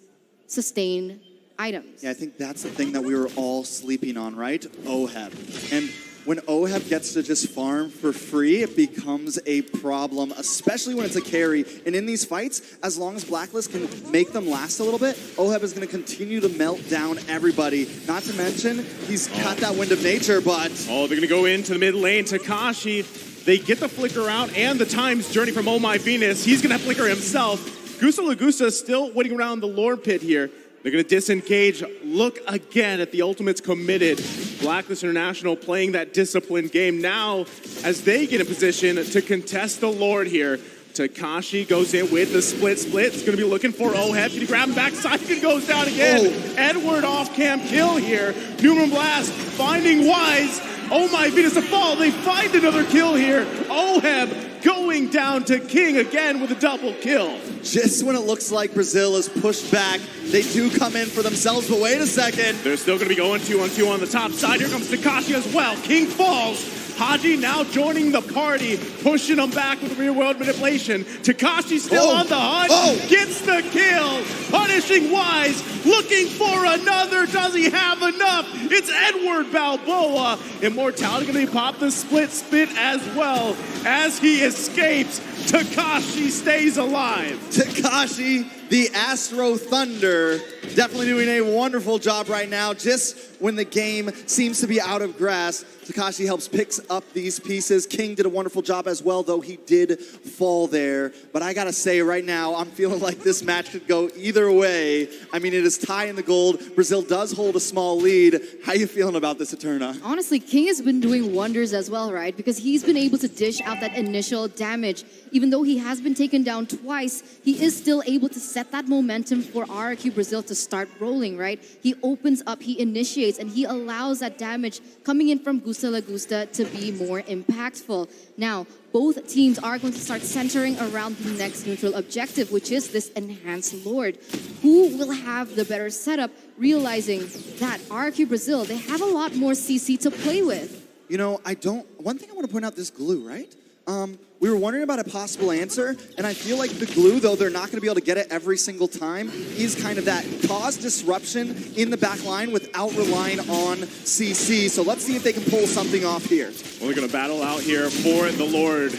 sustained items. Yeah, I think that's the thing that we were all sleeping on, right? OHEB. And when OHEB gets to just farm for free, it becomes a problem, especially when it's a carry. And in these fights, as long as Blacklist can make them last a little bit, OHEB is going to continue to melt down everybody. Not to mention, he's got that Wind of Nature, but... they're going to go into the mid lane. Takashi, they get the flicker out and the Times Journey from Oh My Venus. He's going to flicker himself. Gusta Lagusa still waiting around the Lord Pit here. They're going to disengage. Look again at the ultimates committed. Blacklist International playing that disciplined game now as they get in position to contest the Lord here. Takashi goes in with the split. It's going to be looking for OHEB. Can he grab him back? Saigen goes down again. Edward off-cam kill here. Newman Blast finding Wise. Oh My Venus, a fall. They find another kill here. OHEB going coming down to King again with a double kill. Just when it looks like Brazil is pushed back, they do come in for themselves, but wait a second. They're still going to be going 2-on-2 on the top side. Here comes Takashi as well. King falls. Haji now joining the party, pushing him back with rear world manipulation. Takashi still on the hunt, gets the kill, punishing Wise, looking for another. Does he have enough? It's Edward Balboa. Immortality going to pop the split spit as well. As he escapes, Takashi stays alive. Takashi, the Astro Thunder, definitely doing a wonderful job right now. Just when the game seems to be out of grasp, Takashi helps picks up these pieces. King did a wonderful job as well, though he did fall there. But I gotta say right now, I'm feeling like this match could go either way. I mean, it is tie in the gold. Brazil does hold a small lead. How you feeling about this, Eterna? Honestly, King has been doing wonders as well, right? Because he's been able to dish out that initial damage. Even though he has been taken down twice, he is still able to set that momentum for RRQ Brazil to start rolling, right? He opens up, he initiates, and he allows that damage coming in from Gusta Lagusta to be more impactful. Now, both teams are going to start centering around the next neutral objective, which is this enhanced Lord. Who will have the better setup, realizing that RRQ Brazil, they have a lot more CC to play with? You know, one thing I want to point out, this glue, right? We were wondering about a possible answer, and I feel like the glue, though they're not going to be able to get it every single time, is kind of that cause disruption in the back line without relying on CC. So let's see if they can pull something off here. Well, they're going to battle out here for the Lord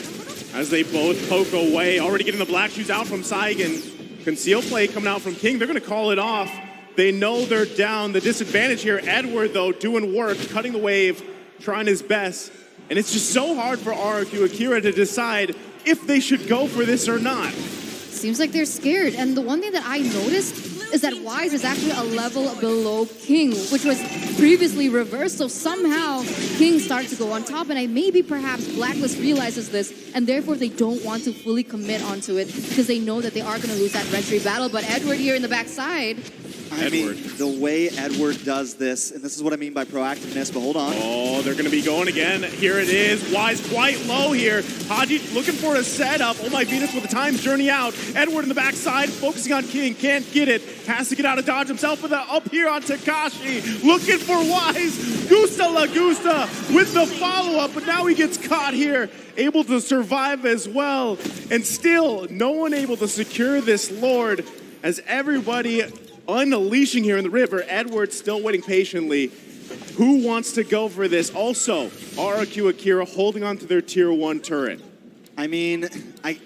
as they both poke away. Already getting the black shoes out from Saigon. Conceal play coming out from King. They're going to call it off. They know they're down. The disadvantage here, Edward, though, doing work, cutting the wave, trying his best. And it's just so hard for RRQ Akira to decide if they should go for this or not. Seems like they're scared. And the one thing that I noticed is that Wise is actually a level below King, which was previously reversed. So somehow King starts to go on top. And maybe perhaps Blacklist realizes this, and therefore they don't want to fully commit onto it because they know that they are going to lose that retry battle. But Edward here in the backside. I mean, the way Edward does this, and this is what I mean by proactiveness, but hold on. Oh, they're going to be going again. Here it is. Wise quite low here. Haji looking for a setup. Oh my Venus with the time's journey out. Edward in the backside, focusing on King. Can't get it. Has to get out of dodge himself with the up here on Takashi. Looking for Wise. Gusta Lagusta with the follow-up, but now he gets caught here. Able to survive as well. And still, no one able to secure this Lord as everybody unleashing here in the river. Edward still waiting patiently. Who wants to go for this? Also, RRQ Akira holding on to their tier 1 turret. I mean,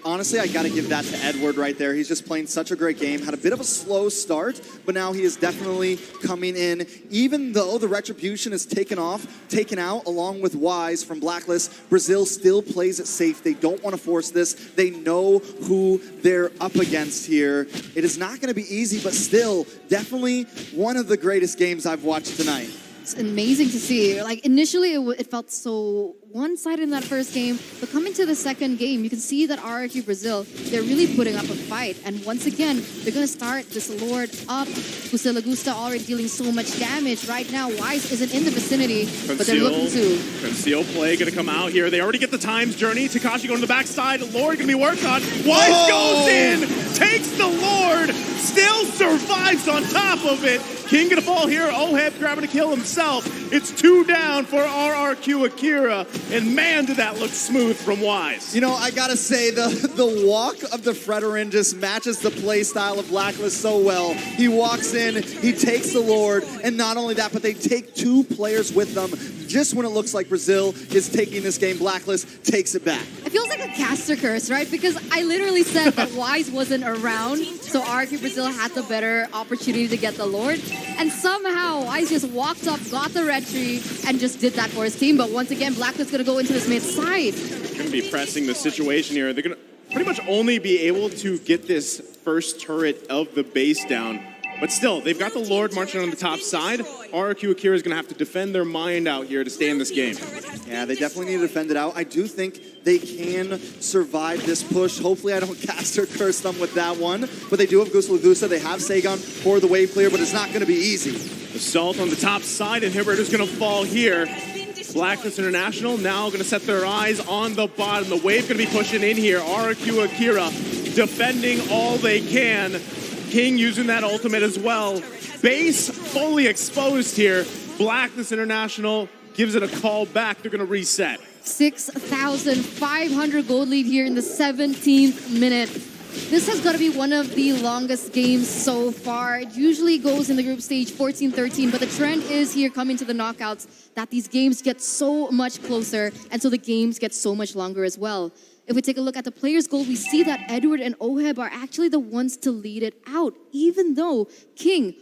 honestly, I got to give that to Edward right there. He's just playing such a great game. Had a bit of a slow start, but now he is definitely coming in. Even though the Retribution is taken out, along with Wise from Blacklist, Brazil still plays it safe. They don't want to force this. They know who they're up against here. It is not going to be easy, but still, definitely one of the greatest games I've watched tonight. It's amazing to see. Like, initially, it felt so one-sided in that first game, but coming to the second game, you can see that RRQ Brazil, they're really putting up a fight. And once again, they're going to start this Lord up. Gusta Lagusta already dealing so much damage. Right now, Wise isn't in the vicinity, but they're looking to. Conceal play going to come out here. They already get the time's journey. Takashi going to the backside. Lord going to be worked on. Wise goes in, takes the Lord, still survives on top of it. King gonna fall here. Oheb grabbing a kill himself. It's 2 down for RRQ Akira. And man, did that look smooth from Wise. You know, I gotta say, the walk of the Fredorin just matches the play style of Blacklist so well. He walks in, he takes the Lord, and not only that, but they take 2 players with them. Just when it looks like Brazil is taking this game, Blacklist takes it back. It feels like a caster curse, right? Because I literally said that Wise wasn't around, so RRQ Brazil had the better opportunity to get the Lord. And somehow, Wise just walked up, got the retry, and just did that for his team. But once again, Blacklist going to go into this mid side. They're going to be pressing the situation here. They're going to pretty much only be able to get this first turret of the base down. But still, they've got the Lord marching on the top side. RRQ Akira is going to have to defend their mind out here to stay in this game. Yeah, they definitely need to defend it out. I do think they can survive this push. Hopefully I don't cast or curse them with that one. But they do have Gusta Lagusta. They have Saigon for the wave clear, but it's not going to be easy. Assault on the top side, and Hibbert is going to fall here. Blacklist International now going to set their eyes on the bottom. The wave going to be pushing in here. RRQ Akira defending all they can. King using that ultimate as well. Base fully exposed here. Blacklist International gives it a call back. They're going to reset. 6,500 gold lead here in the 17th minute. This has got to be one of the longest games so far. It usually goes in the group stage 14-13, but the trend is here coming to the knockouts that these games get so much closer, and so the games get so much longer as well. If we take a look at the players' goal, we see that Edward and Oheb are actually the ones to lead it out, even though King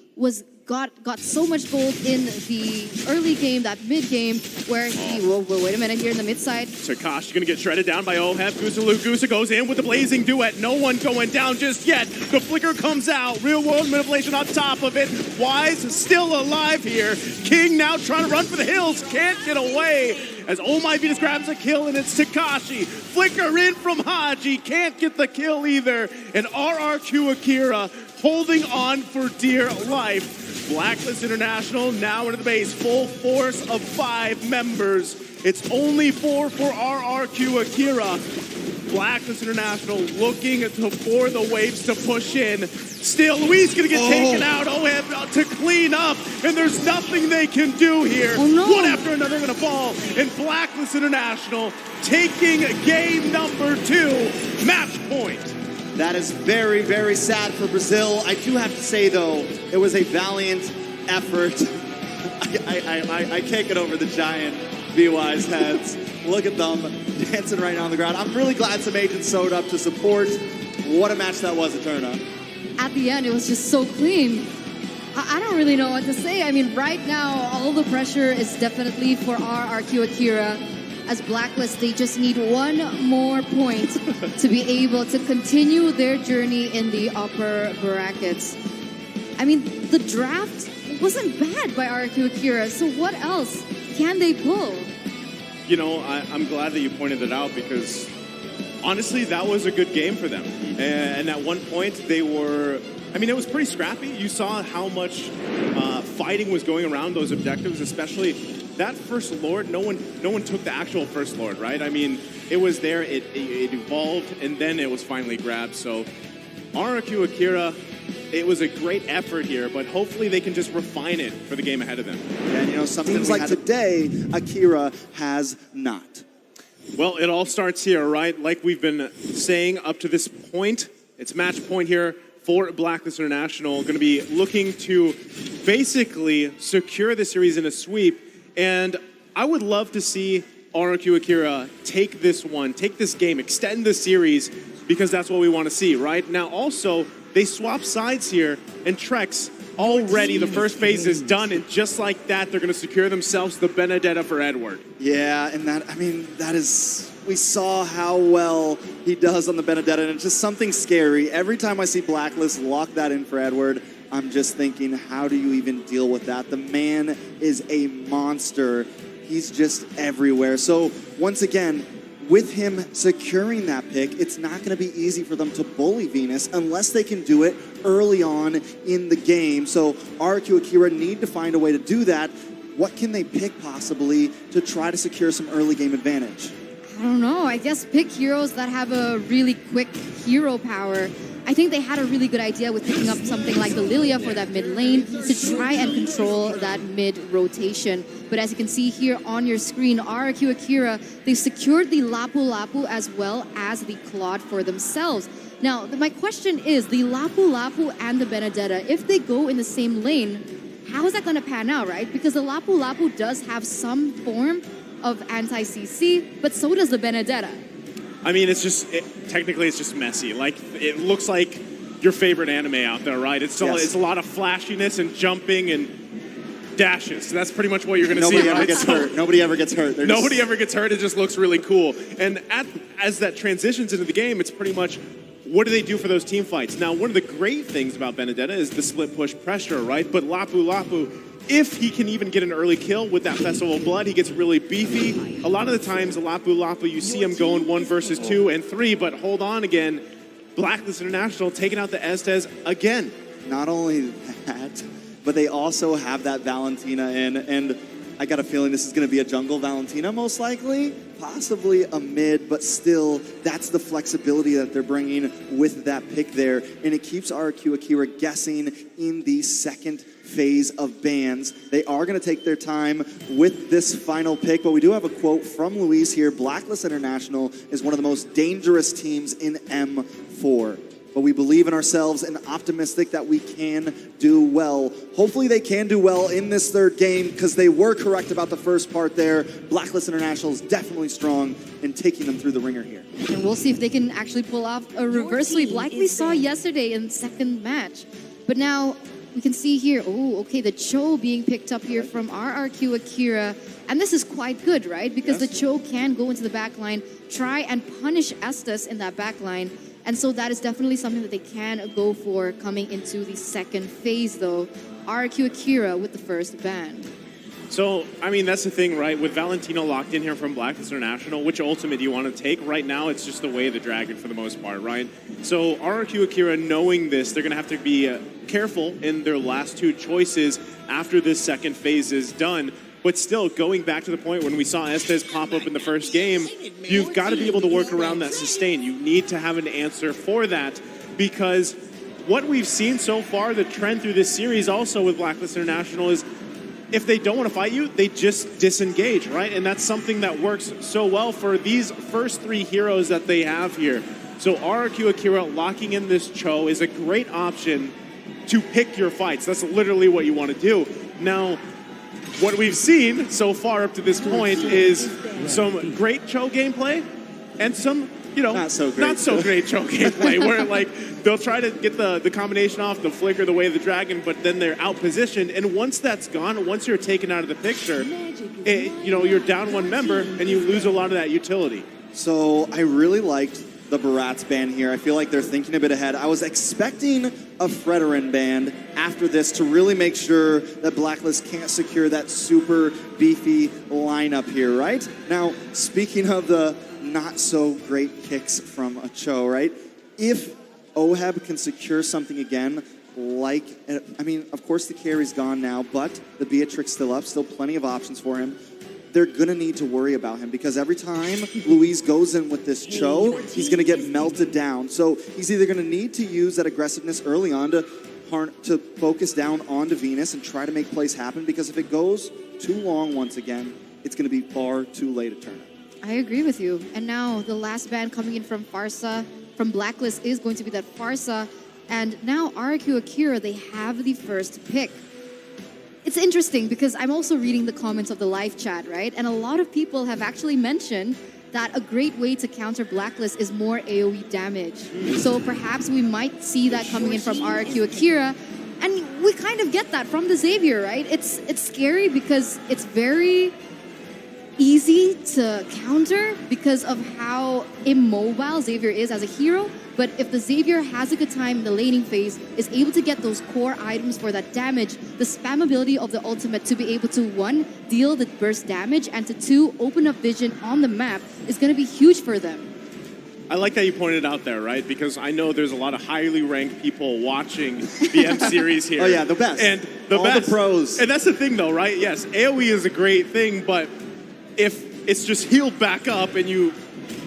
got so much gold in the early game, that mid game, where he, wait a minute here in the mid side. Takashi gonna get shredded down by Oheb. Gusa goes in with the blazing duet. No one going down just yet. The flicker comes out. Real world manipulation on top of it. Wise still alive here. King now trying to run for the hills. Can't get away as Oh My Venus grabs a kill, and it's Takashi. Flicker in from Haji. Can't get the kill either. And RRQ Akira holding on for dear life. Blacklist International now into the base, full force of 5 members. It's only 4 for RRQ Akira. Blacklist International looking for the waves to push in. Still, Luis gonna get taken out. Oheb to clean up, and there's nothing they can do here. Oh, no. One after another gonna fall, and Blacklist International taking game number 2, match point. That is very, very sad for Brazil. I do have to say, though, it was a valiant effort. I can't get over the giant VY's heads. Look at them dancing right now on the ground. I'm really glad some agents showed up to support. What a match that was, Eterna. At the end, it was just so clean. I don't really know what to say. I mean, right now, all the pressure is definitely for RRQ Akira. As Blacklist, they just need one more point to be able to continue their journey in the upper brackets. I mean, the draft wasn't bad by RRQ Akira, so what else can they pull? You know, I'm glad that you pointed it out, because honestly, that was a good game for them. And at one point, they were, I mean, it was pretty scrappy. You saw how much fighting was going around those objectives, especially that first Lord. No one took the actual first Lord, right? I mean, it was there, it evolved, and then it was finally grabbed. So RRQ Akira, it was a great effort here, but hopefully they can just refine it for the game ahead of them. And you know, something like today, Akira has not. Well, it all starts here, right? Like we've been saying up to this point, it's match point here for Blacklist International. Going to be looking to basically secure the series in a sweep. And I would love to see RRQ Akira take this game, extend the series, because that's what we want to see, right? Now, also, they swap sides here, and Trex, already the first phase is done, and just like that, they're going to secure themselves the Benedetta for Edward. Yeah, and that is, we saw how well he does on the Benedetta, and it's just something scary. Every time I see Blacklist lock that in for Edward, I'm just thinking, how do you even deal with that? The man is a monster. He's just everywhere. So once again, with him securing that pick, it's not going to be easy for them to bully Venus unless they can do it early on in the game. So RRQ Akira need to find a way to do that. What can they pick possibly to try to secure some early game advantage? I don't know. I guess pick heroes that have a really quick hero power. I think they had a really good idea with picking up something like the Lilia for that mid lane to try and control that mid rotation. But as you can see here on your screen, RRQ Akira, they secured the Lapu Lapu as well as the Claude for themselves. Now, my question is, the Lapu Lapu and the Benedetta, if they go in the same lane, how is that going to pan out, right? Because the Lapu Lapu does have some form of anti-CC, but so does the Benedetta. I mean, technically it's just messy. Like, it looks like your favorite anime out there, right? It's a lot of flashiness and jumping and dashes. So that's pretty much what you're going to see. Nobody ever gets hurt. Nobody ever gets hurt. Nobody ever gets hurt. It just looks really cool. And as that transitions into the game, it's pretty much, what do they do for those team fights? Now, one of the great things about Benedetta is the split push pressure, right? But Lapu Lapu, if he can even get an early kill with that Festival of Blood, he gets really beefy. A lot of the times, Lapu Lapu, you see him going 1 versus 2 and 3, but hold on again. Blacklist International taking out the Estes again. Not only that, but they also have that Valentina in. And I got a feeling this is going to be a jungle Valentina, most likely. Possibly a mid, but still, that's the flexibility that they're bringing with that pick there. And it keeps RRQ Akira guessing in the second phase of bans. They are going to take their time with this final pick, but we do have a quote from Luis here. Blacklist International is one of the most dangerous teams in M4. But we believe in ourselves and optimistic that we can do well. Hopefully they can do well in this third game because they were correct about the first part there. Blacklist International is definitely strong in taking them through the ringer here. And we'll see if they can actually pull off a reverse sweep like we saw yesterday in the second match. But now we can see here, oh, okay, the Cho being picked up here from RRQ Akira. And this is quite good, right? Because the Cho can go into the back line, try and punish Estes in that back line. And so that is definitely something that they can go for coming into the second phase, though. RRQ Akira with the first ban. So, I mean, that's the thing, right? With Valentino locked in here from Blacklist International, which ultimate do you want to take? Right now, it's just the way of the dragon for the most part, right? So, RRQ Akira, knowing this, they're going to have to be careful in their last two choices after this second phase is done. But still, going back to the point when we saw Estes pop up in the first game, you've got to be able to work around that sustain. You need to have an answer for that because what we've seen so far, the trend through this series also with Blacklist International is if they don't want to fight you, they just disengage, right? And that's something that works so well for these first three heroes that they have here. So RRQ Akira locking in this Cho is a great option to pick your fights. That's literally what you want to do. Now, what we've seen so far up to this point is some great Cho gameplay and some, you know, not so great Cho gameplay where like they'll try to get the combination off, the flicker, the way of the dragon, but then they're out positioned. And once that's gone, once you're taken out of the picture, you know, you're down one member and you lose a lot of that utility. So I really liked the Barat's ban here. I feel like they're thinking a bit ahead. I was expecting a Fredorin ban after this to really make sure that Blacklist can't secure that super beefy lineup here, right? Now, speaking of the not so great kicks from a Cho, right? If Oheb can secure something again, like, I mean, of course the carry's gone now, but the Beatrix still up, still plenty of options for him. They're going to need to worry about him because every time Luis goes in with this Cho, he's going to get melted down. So he's either going to need to use that aggressiveness early on to focus down onto Venus and try to make plays happen because if it goes too long once again, it's going to be far too late a turn. I agree with you. And now the last ban coming in from Farsa, from Blacklist, is going to be that Farsa. And now RRQ Akira, they have the first pick. It's interesting because I'm also reading the comments of the live chat, right? And a lot of people have actually mentioned that a great way to counter Blacklist is more AoE damage. So perhaps we might see that coming in from RRQ Akira. And we kind of get that from the Xavier, right? It's scary because it's very easy to counter because of how immobile Xavier is as a hero. But if the Xavier has a good time in the laning phase, is able to get those core items for that damage, the spammability of the ultimate to be able to, one, deal the burst damage, and to two, open up vision on the map is going to be huge for them. I like that you pointed out there, right? Because I know there's a lot of highly ranked people watching the M series here. Oh yeah, the best. And all the pros. And that's the thing though, right? Yes, AoE is a great thing, but if it's just healed back up and you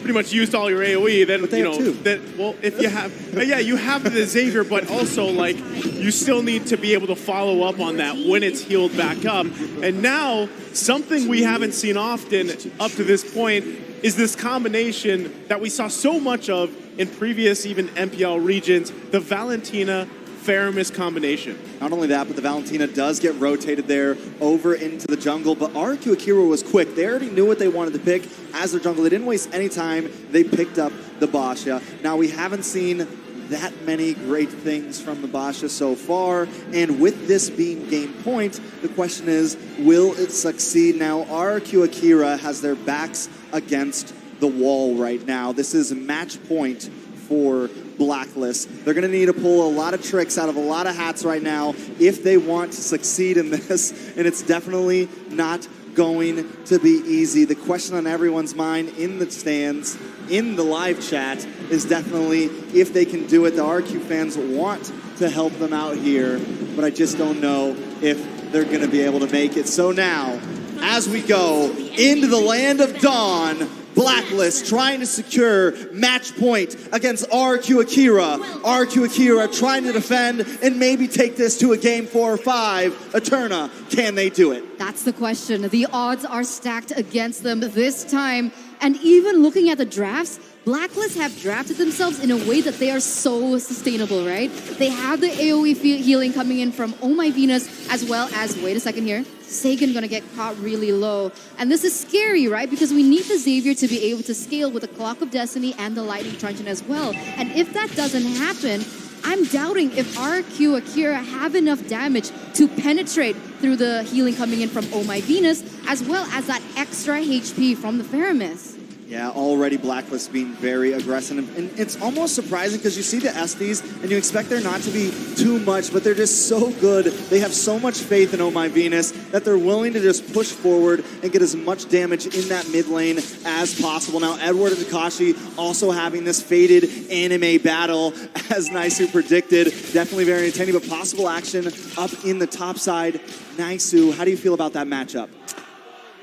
pretty much used all your AoE, then you know that. Well, if you have, yeah, you have the Xavier, but also like you still need to be able to follow up on that when it's healed back up. And now something we haven't seen often up to this point is this combination that we saw so much of in previous even MPL regions, the Valentina Faramis combination. Not only that, but the Valentina does get rotated there over into the jungle, but RRQ Akira was quick. They already knew what they wanted to pick as their jungle. They didn't waste any time. They picked up the Basha. Now, we haven't seen that many great things from the Basha so far, and with this being game point, the question is, will it succeed? Now, RRQ Akira has their backs against the wall right now. This is match point for Blacklist. They're going to need to pull a lot of tricks out of a lot of hats right now if they want to succeed in this, and it's definitely not going to be easy. The question on everyone's mind in the stands, in the live chat, is definitely if they can do it. The RQ fans want to help them out here, but I just don't know if they're going to be able to make it. So now, as we go into the land of Dawn. Blacklist trying to secure match point against RRQ Akira. RRQ Akira trying to defend and maybe take this to a game 4 or 5. Eterna, can they do it? That's the question. The odds are stacked against them this time. And even looking at the drafts, Blacklist have drafted themselves in a way that they are so sustainable, right? They have the AoE healing coming in from Oh My Venus, as well as, wait a second here, Sagan gonna get caught really low. And this is scary, right? Because we need the Xavier to be able to scale with the Clock of Destiny and the Lightning Truncheon as well. And if that doesn't happen, I'm doubting if RRQ Akira have enough damage to penetrate through the healing coming in from Oh My Venus, as well as that extra HP from the Faramis. Yeah, already Blacklist being very aggressive. And it's almost surprising because you see the Estes and you expect there not to be too much, but they're just so good. They have so much faith in Oh My Venus that they're willing to just push forward and get as much damage in that mid lane as possible. Now, Edward and Takashi also having this faded anime battle, as Naisu predicted. Definitely very entertaining, but possible action up in the top side. Naisu, how do you feel about that matchup?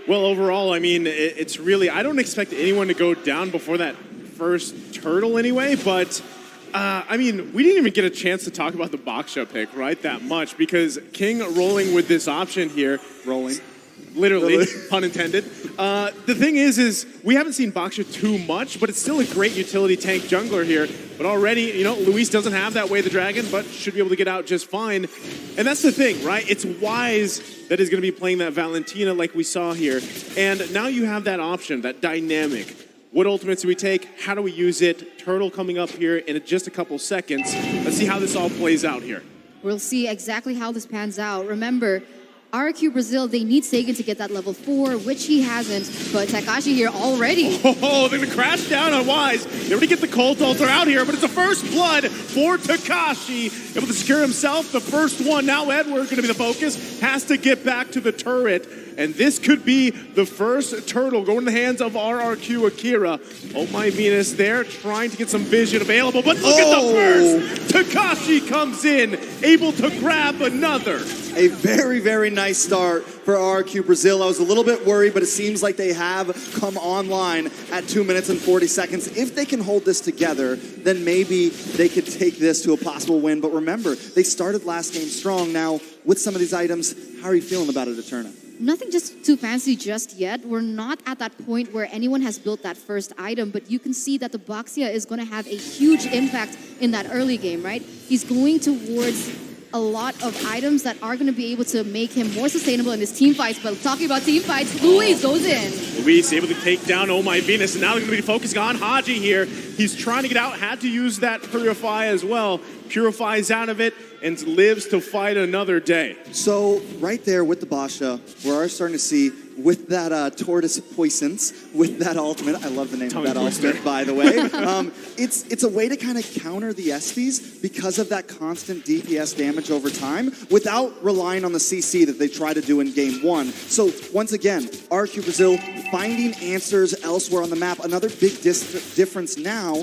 Well, overall, I mean, it's really, I don't expect anyone to go down before that first turtle anyway, but, I mean, we didn't even get a chance to talk about the Baksha pick, right, that much, because King rolling with this option here. Rolling. Literally, pun intended. The thing is we haven't seen Baksha too much, but it's still a great utility tank jungler here. But already, you know, Luis doesn't have that Way of the Dragon, but should be able to get out just fine. And that's the thing, right? It's Wise that is going to be playing that Valentina like we saw here. And now you have that option, that dynamic. What ultimates do we take? How do we use it? Turtle coming up here in just a couple seconds. Let's see how this all plays out here. We'll see exactly how this pans out. Remember, RRQ Brazil, they need Sagan to get that level 4, which he hasn't, but Takashi here already. Oh, they're gonna crash down on Wise. They already get the Cult Altar out here, but it's a first blood for Takashi. Able to secure himself the first one. Now Edward gonna be the focus. Has to get back to the turret. And this could be the first turtle going in the hands of RRQ Akira. Oh My Venus there, trying to get some vision available, but look at the first! Takashi comes in, able to grab another. A very, very nice start for RRQ Brazil. I was a little bit worried, but it seems like they have come online at 2 minutes and 40 seconds. If they can hold this together, then maybe they could take this to a possible win. But remember, they started last game strong. Now, with some of these items, how are you feeling about it, Eterna? Nothing just too fancy just yet. We're not at that point where anyone has built that first item, but you can see that the Baxia is going to have a huge impact in that early game, right? He's going towards a lot of items that are going to be able to make him more sustainable in his team fights. But talking about team fights, Luis goes in. Luis able to take down Oh My Venus, and now they're going to be focusing on Haji here. He's trying to get out, had to use that Purify as well. Purifies out of it and lives to fight another day. So right there with the Basha, we are starting to see with that Tortoise Poisons, with that ultimate. I love the name of that ultimate, by the way. It's a way to kind of counter the Estes because of that constant DPS damage over time without relying on the CC that they try to do in game 1. So once again, RRQ Brazil finding answers elsewhere on the map. Another big difference now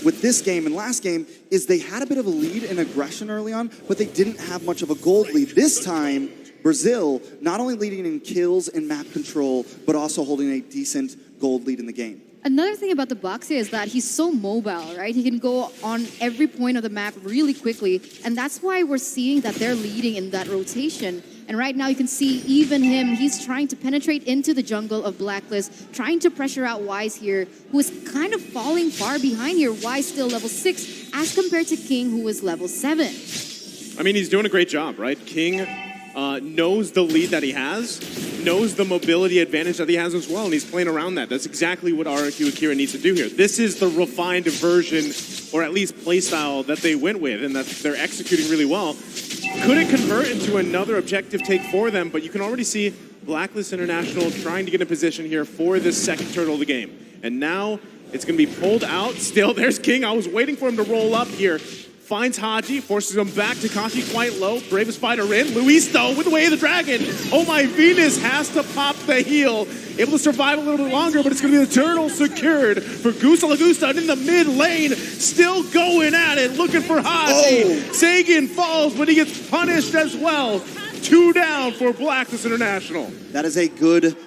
with this game and last game is they had a bit of a lead in aggression early on, but they didn't have much of a gold lead. This time, Brazil not only leading in kills and map control, but also holding a decent gold lead in the game. Another thing about the Baxia is that he's so mobile, right? He can go on every point of the map really quickly, and that's why we're seeing that they're leading in that rotation. And right now you can see even him, he's trying to penetrate into the jungle of Blacklist, trying to pressure out Wise here, who is kind of falling far behind here. Wise still level 6 as compared to King, who is level 7. I mean, he's doing a great job, right? King knows the lead that he has, knows the mobility advantage that he has as well, and he's playing around that. That's exactly what RRQ Akira needs to do here. This is the refined version, or at least playstyle that they went with, and that they're executing really well. Couldn't convert into another objective take for them, but you can already see Blacklist International trying to get in position here for this second turtle of the game. And now it's going to be pulled out. Still, there's King. I was waiting for him to roll up here. Finds Haji, forces him back. Takashi quite low. Bravest fighter in. Luis, though, with the Way of the Dragon. Oh My Venus has to pop the heal. Able to survive a little bit longer, but it's going to be the turtle secured for Gusta Lagusta. And in the mid lane, still going at it, looking for Haji. Sagan falls, but he gets punished as well. 2 down for Blacklist International. That is a good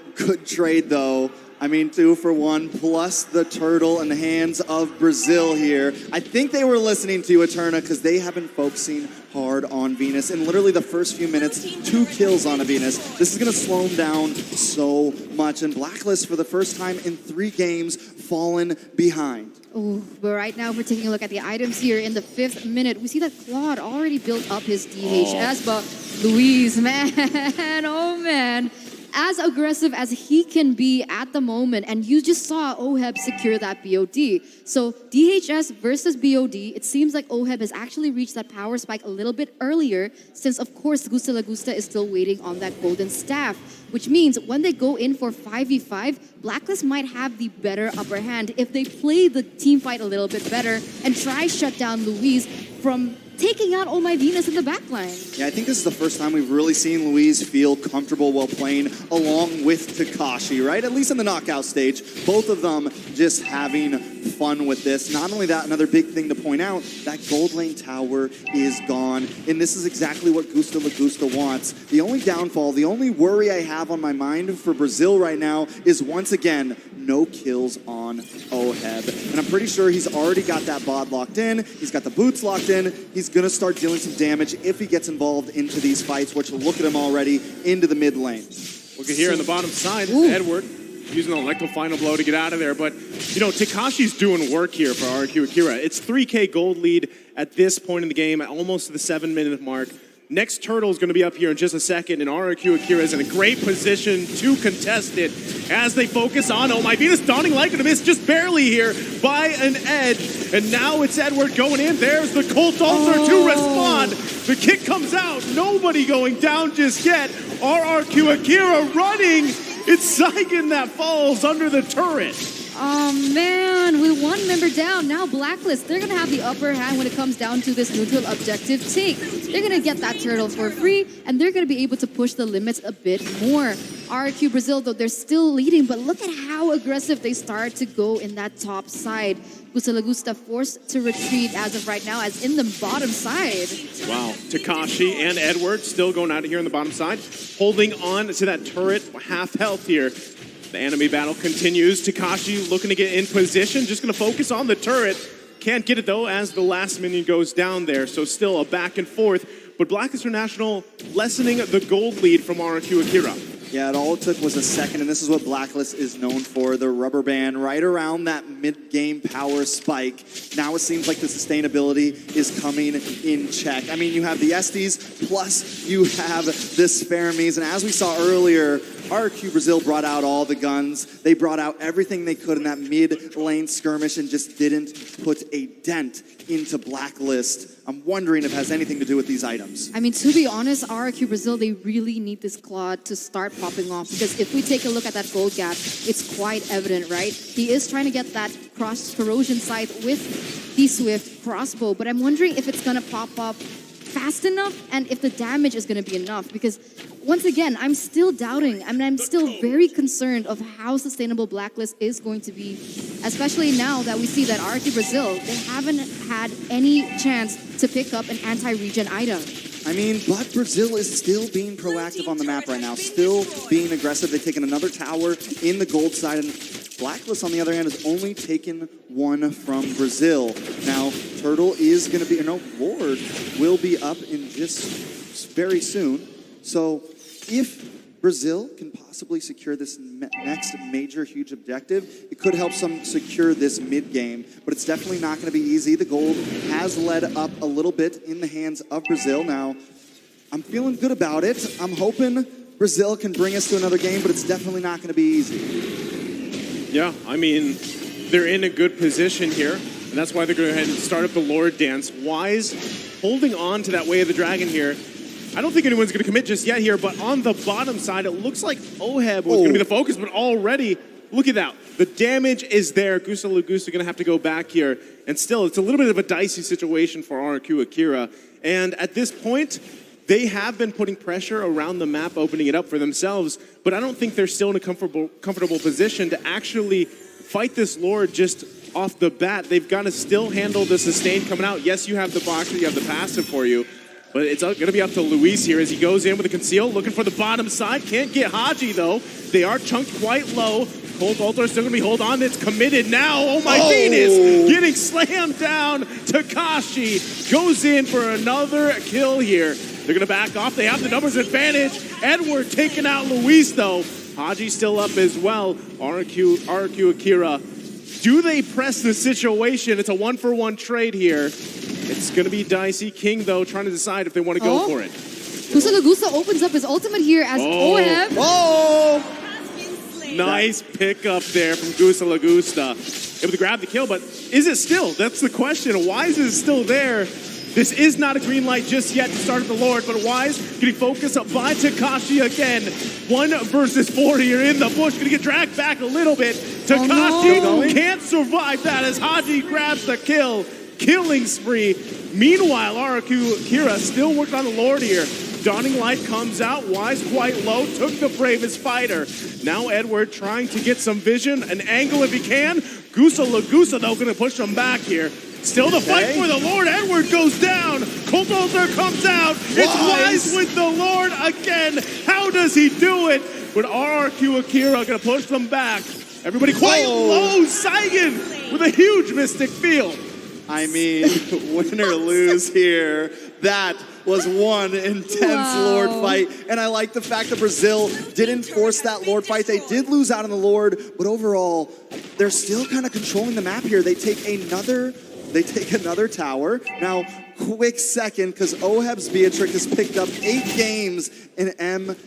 trade, though. I mean, 2 for 1, plus the turtle in the hands of Brazil here. I think they were listening to you, Eterna, because they have been focusing hard on Venus. In literally the first few minutes, 2 kills on a Venus. This is going to slow them down so much. And Blacklist, for the first time in 3 games, fallen behind. Oh, but right now we're taking a look at the items here in the 5th minute. We see that Claude already built up his DHS, but Luis, man, oh man. As aggressive as he can be at the moment, and you just saw OHEB secure that BOD. So DHS versus BOD, it seems like OHEB has actually reached that power spike a little bit earlier, since of course Gusta La Gusta is still waiting on that golden staff, which means when they go in for 5v5, Blacklist might have the better upper hand if they play the team fight a little bit better and try shut down Luis from taking out Oh My Venus in the backline. Yeah, I think this is the first time we've really seen Luis feel comfortable while playing along with Takashi, right? At least in the knockout stage. Both of them just having fun with this. Not only that, another big thing to point out, that gold lane tower is gone. And this is exactly what Gusta La Gusta wants. The only downfall, the only worry I have on my mind for Brazil right now is once again, no kills on OHEB. And I'm pretty sure he's already got that bod locked in. He's got the boots locked in. He's going to start dealing some damage if he gets involved into these fights, which look at him already into the mid lane. Look at here on the bottom side, Edward using an electro final blow to get out of there. But, you know, Takashi's doing work here for RRQ Akira. It's 3K gold lead at this point in the game, at almost the 7-minute mark. Next turtle is going to be up here in just a second, and RRQ Akira is in a great position to contest it as they focus on Oh My Venus. Donning like to miss just barely here by an edge, and now it's Edward going in. There's the Colt Ulcer to respond. The kick comes out. Nobody going down just yet. RRQ Akira running. It's Saigon that falls under the turret. Oh man, with 1 member down, now Blacklist, they're going to have the upper hand when it comes down to this neutral objective take. They're going to get that turtle for free, and they're going to be able to push the limits a bit more. RRQ Brazil, though, they're still leading, but look at how aggressive they start to go in that top side. Gusta La Gusta forced to retreat as of right now, as in the bottom side. Wow, Takashi and Edward still going out of here on the bottom side, holding on to that turret, half health here. The enemy battle continues. Takashi looking to get in position, just going to focus on the turret. Can't get it though as the last minion goes down there, so still a back and forth. But Blacklist International lessening the gold lead from RRQ Akira. Yeah, all it took was a second, and this is what Blacklist is known for, the rubber band right around that mid-game power spike. Now it seems like the sustainability is coming in check. I mean, you have the Estes, plus you have the Sparamies, and as we saw earlier, RRQ Brazil brought out all the guns. They brought out everything they could in that mid-lane skirmish and just didn't put a dent into Blacklist. I'm wondering if it has anything to do with these items. I mean, to be honest, RRQ Brazil, they really need this Claude to start popping off, because if we take a look at that gold gap, it's quite evident, right? He is trying to get that cross corrosion sight with the Swift crossbow, but I'm wondering if it's going to pop up fast enough and if the damage is going to be enough, because once again, I'm still doubting. I mean, I'm still very concerned of how sustainable Blacklist is going to be, especially now that we see that RRQ Brazil, they haven't had any chance to pick up an anti-regen item. I mean, but Brazil is still being proactive on the map right now, still being aggressive. They've taken another tower in the gold side, and Blacklist, on the other hand, has only taken 1 from Brazil. Now, Turtle is going to be, no, Lord will be up in just very soon. So if Brazil can possibly secure this next major huge objective, it could help some secure this mid-game, but it's definitely not going to be easy. The gold has led up a little bit in the hands of Brazil. Now, I'm feeling good about it. I'm hoping Brazil can bring us to another game, but it's definitely not going to be easy. Yeah, I mean, they're in a good position here, and that's why they're going to go ahead and start up the Lord Dance. Wise holding on to that Way of the Dragon here. I don't think anyone's going to commit just yet here, but on the bottom side, it looks like OHEB was going to be the focus, but already, look at that. The damage is there. Gusta La Gusta going to have to go back here, and still, it's a little bit of a dicey situation for RRQ Akira, and at this point, they have been putting pressure around the map, opening it up for themselves, but I don't think they're still in a comfortable position to actually fight this Lord just off the bat. They've got to still handle the sustain coming out. Yes, you have the boxer, you have the passive for you, But it's going to be up to Luis here as he goes in with a conceal, looking for the bottom side. Can't get Haji, though. They are chunked quite low. Cold Altar still going to be hold on. It's committed now. Oh, my Venus getting slammed down. Takashi goes in for another kill here. They're going to back off. They have the numbers advantage. Edward taking out Luis, though. Haji still up as well. RRQ Akira. Do they press the situation? It's a 1-for-1 trade here. It's going to be dicey. King, though, trying to decide if they want to go for it. Gusa Lagusa opens up his ultimate here as OHEB. Oh! Nice pickup there from Gusa Lagusta. Able to grab the kill, but is it still? That's the question. Wise is still there. This is not a green light just yet to start at the Lord, but Wise getting focused up by Takashi again. 1 versus 4 here in the bush. Gonna get dragged back a little bit. Takashi can't survive that as Haji grabs the kill. Killing spree. Meanwhile, RRQ Akira still working on the Lord here. Dawning Light comes out. Wise quite low. Took the bravest fighter. Now Edward trying to get some vision, an angle if he can. Gusa Lagusa, though, gonna push him back here. Still the fight for the Lord. Edward goes down. Cold Altar comes out. It's Wise with the Lord again. How does he do it? But RRQ Akira gonna push them back. Everybody quite low. Saigon with a huge Mystic Field. I mean, win or lose here. That was one intense Lord fight. And I like the fact that Brazil didn't force that Lord fight. They did lose out on the Lord, but overall, they're still kind of controlling the map here. They take another tower. Now, quick second, because OHEB's Beatrix has picked up 8 games in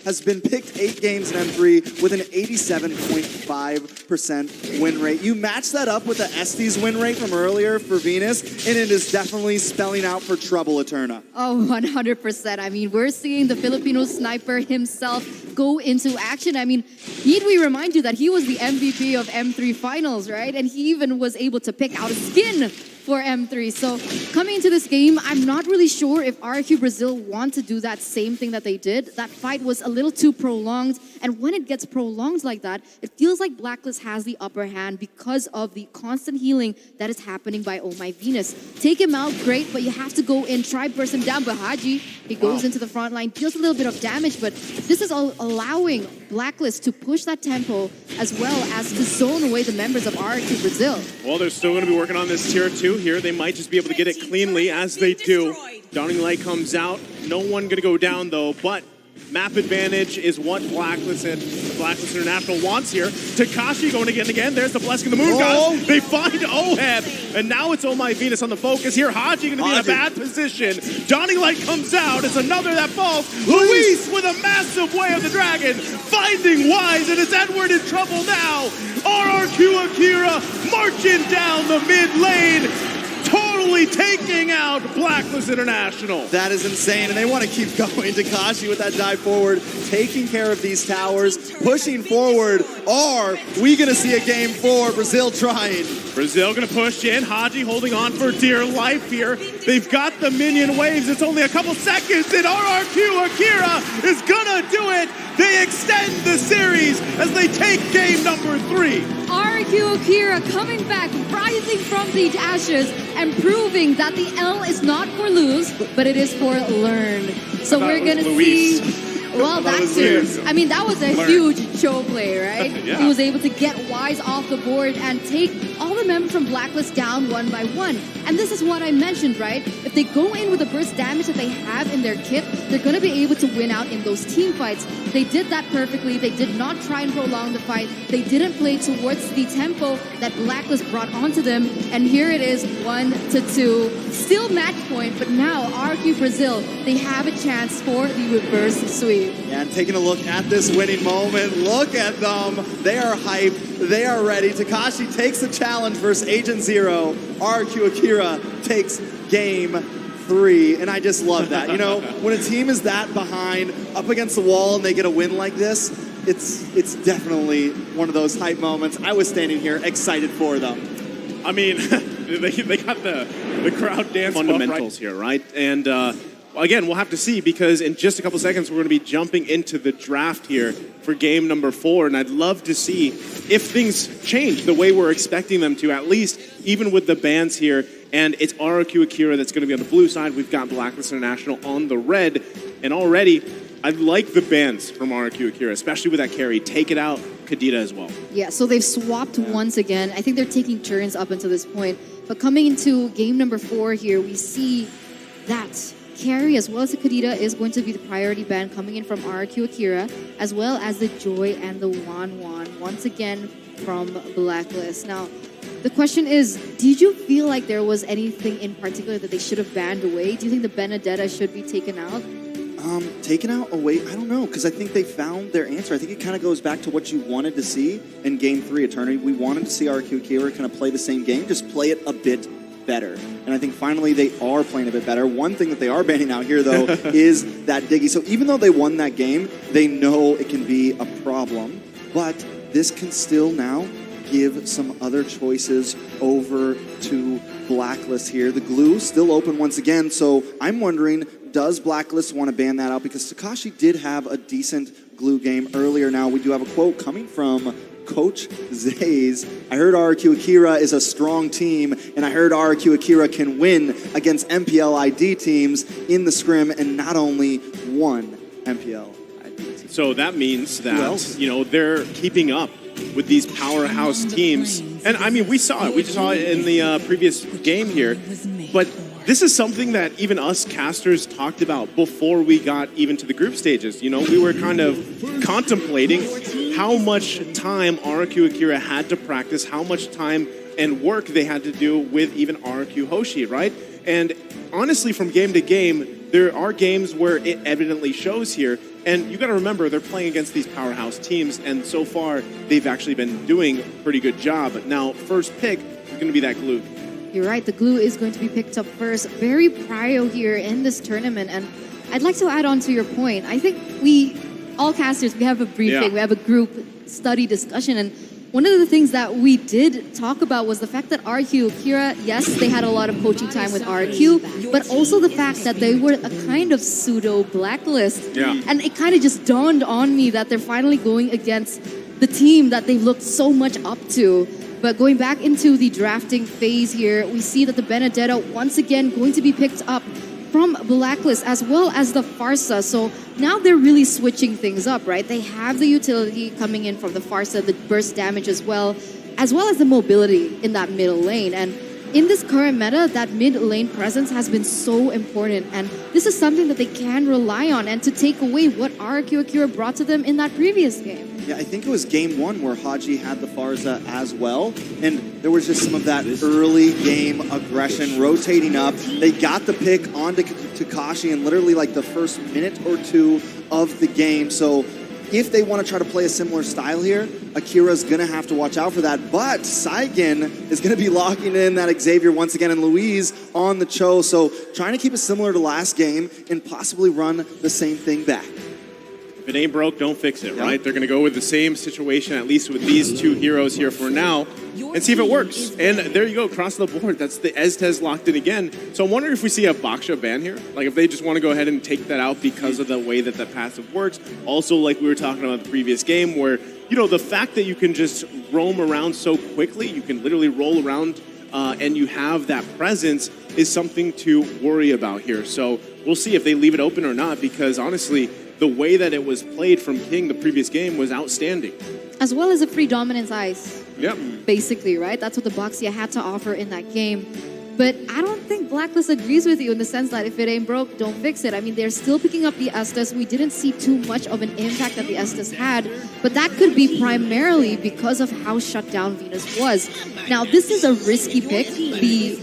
has been picked 8 games in M3 with an 87.5% win rate. You match that up with the Estes win rate from earlier for Venus, and it is definitely spelling out for trouble, Eterna. Oh, 100%. I mean, we're seeing the Filipino sniper himself go into action. I mean, need we remind you that he was the MVP of M3 finals, right? And he even was able to pick out a skin for M3. So coming into this game, I'm not really sure if RRQ Brazil want to do that same thing that they did. That fight was a little too prolonged. And when it gets prolonged like that, it feels like Blacklist has the upper hand because of the constant healing that is happening by Oh My Venus. Take him out, great, but you have to go in, try burst him down. But Haji, he goes into the front line, deals a little bit of damage, but this is all allowing Blacklist to push that tempo as well as to zone away the members of RRQ Brazil. Well, they're still going to be working on this tier 2 here. They might just be able to get it cleanly as they do. Dawning Light comes out. No one going to go down, though, but map advantage is what Blacklist International wants here. Takashi going again. There's the Blessing of the Moon Gods. They find OHEB, and now it's Oh My Venus on the focus here. Haji going to be in a bad position. Dawning Light comes out. It's another that falls. Luis with a massive Way of the Dragon, finding Wise, and it's Edward in trouble now. RRQ Akira marching down the mid lane, totally taking out Blacklist International. That is insane, and they want to keep going. Takashi with that dive forward, taking care of these towers, pushing forward. Are we going to see a game 4? Brazil trying. Brazil going to push in. Haji holding on for dear life here. They've got the minion waves. It's only a couple seconds, and RRQ Akira is going to do it. They extend the series as they take game number 3. RRQ Akira coming back, rising from the ashes, and proving that the L is not for lose, but it is for learn. So we're going to see... Well, that too. I mean, that was a huge show play, right? Yeah. He was able to get Wise off the board and take all the members from Blacklist down one by one. And this is what I mentioned, right? If they go in with the burst damage that they have in their kit, they're going to be able to win out in those team fights. They did that perfectly. They did not try and prolong the fight. They didn't play towards the tempo that Blacklist brought onto them. And here it is, 1-2. Still match point, but now RRQ Brazil, they have a chance for the reverse sweep. Yeah, and taking a look at this winning moment, look at them. They are hyped. They are ready. Takashi takes the challenge versus Agent Zero. RRQ Akira takes game 3, and I just love that. You know, when a team is that behind, up against the wall, and they get a win like this, it's definitely one of those hype moments. I was standing here excited for them. I mean, they got the crowd dance fundamentals here, right? And again, we'll have to see, because in just a couple seconds, we're going to be jumping into the draft here for game number 4. And I'd love to see if things change the way we're expecting them to, at least even with the bans here And it's RRQ Akira that's going to be on the blue side. We've got Blacklist International on the red. And already, I like the bans from RRQ Akira, especially with that carry. Take it out, Kadita as well. Yeah, so they've swapped once again. I think they're taking turns up until this point. But coming into game number 4 here, we see that carry as well as the Kadita is going to be the priority ban coming in from RRQ Akira, as well as the Joy and the Wan Wan, once again from Blacklist. Now, the question is, did you feel like there was anything in particular that they should have banned away? Do you think the Benedetta should be taken out? Taken out away, I don't know, because I think they found their answer. I think it kind of goes back to what you wanted to see in Game 3 Eternity. We wanted to see RRQ Akira kind of play the same game, just play it a bit better. And I think finally they are playing a bit better. One thing that they are banning out here, though, is that Diggy. So even though they won that game, they know it can be a problem. But this can still now give some other choices over to Blacklist here. The glue still open once again, so I'm wondering, does Blacklist want to ban that out? Because Takashi did have a decent glue game earlier. Now, we do have a quote coming from Coach Zays. I heard RRQ Akira is a strong team, and I heard RRQ Akira can win against MPL ID teams in the scrim, and not only one MPL ID team. So that means that, you know, they're keeping up with these powerhouse teams. And I mean, we saw it. We just saw it in the previous game here. But this is something that even us casters talked about before we got even to the group stages. You know, we were kind of contemplating how much time RRQ Akira had to practice, how much time and work they had to do with even RRQ Hoshi, right? And honestly, from game to game, there are games where it evidently shows here. And you got to remember, they're playing against these powerhouse teams, and so far, they've actually been doing a pretty good job. Now, first pick is going to be that glue. You're right, the glue is going to be picked up first. Very prio here in this tournament, and I'd like to add on to your point. I think all casters, we have a briefing, we have a group study discussion, and one of the things that we did talk about was the fact that RRQ Akira, yes, they had a lot of coaching time with RRQ, but also the fact that they were a kind of pseudo blacklist. Yeah. And it kind of just dawned on me that they're finally going against the team that they looked so much up to. But going back into the drafting phase here, we see that the Benedetta once again going to be picked up from Blacklist as well as the Farsa. So now they're really switching things up, right? They have the utility coming in from the Farsa, the burst damage as well as the mobility in that middle lane. And in this current meta, that mid lane presence has been so important. And this is something that they can rely on and to take away what RRQ Akira brought to them in that previous game. Yeah, I think it was game 1 where Haji had the Farsa as well, and there was just some of that early game aggression rotating up. They got the pick onto Takashi in literally like the first minute or 2 of the game, so if they want to try to play a similar style here, Akira's going to have to watch out for that, but Saigen is going to be locking in that Xavier once again, and Louise on the Cho, so trying to keep it similar to last game and possibly run the same thing back. If it ain't broke, don't fix it, right? They're going to go with the same situation, at least with these two heroes here for now, and see if it works. And there you go, across the board. That's the Eztez locked in again. So I'm wondering if we see a Baksha ban here. Like if they just want to go ahead and take that out because of the way that the passive works. Also, like we were talking about in the previous game where, you know, the fact that you can just roam around so quickly, you can literally roll around and you have that presence is something to worry about here. So we'll see if they leave it open or not, because honestly, the way that it was played from King the previous game was outstanding. As well as a free dominance ice. Yep. Basically, right? That's what the Boxia had to offer in that game. But I don't think Blacklist agrees with you in the sense that if it ain't broke, don't fix it. I mean, they're still picking up the Estes. We didn't see too much of an impact that the Estes had, but that could be primarily because of how shut down Venus was. Now, this is a risky pick, the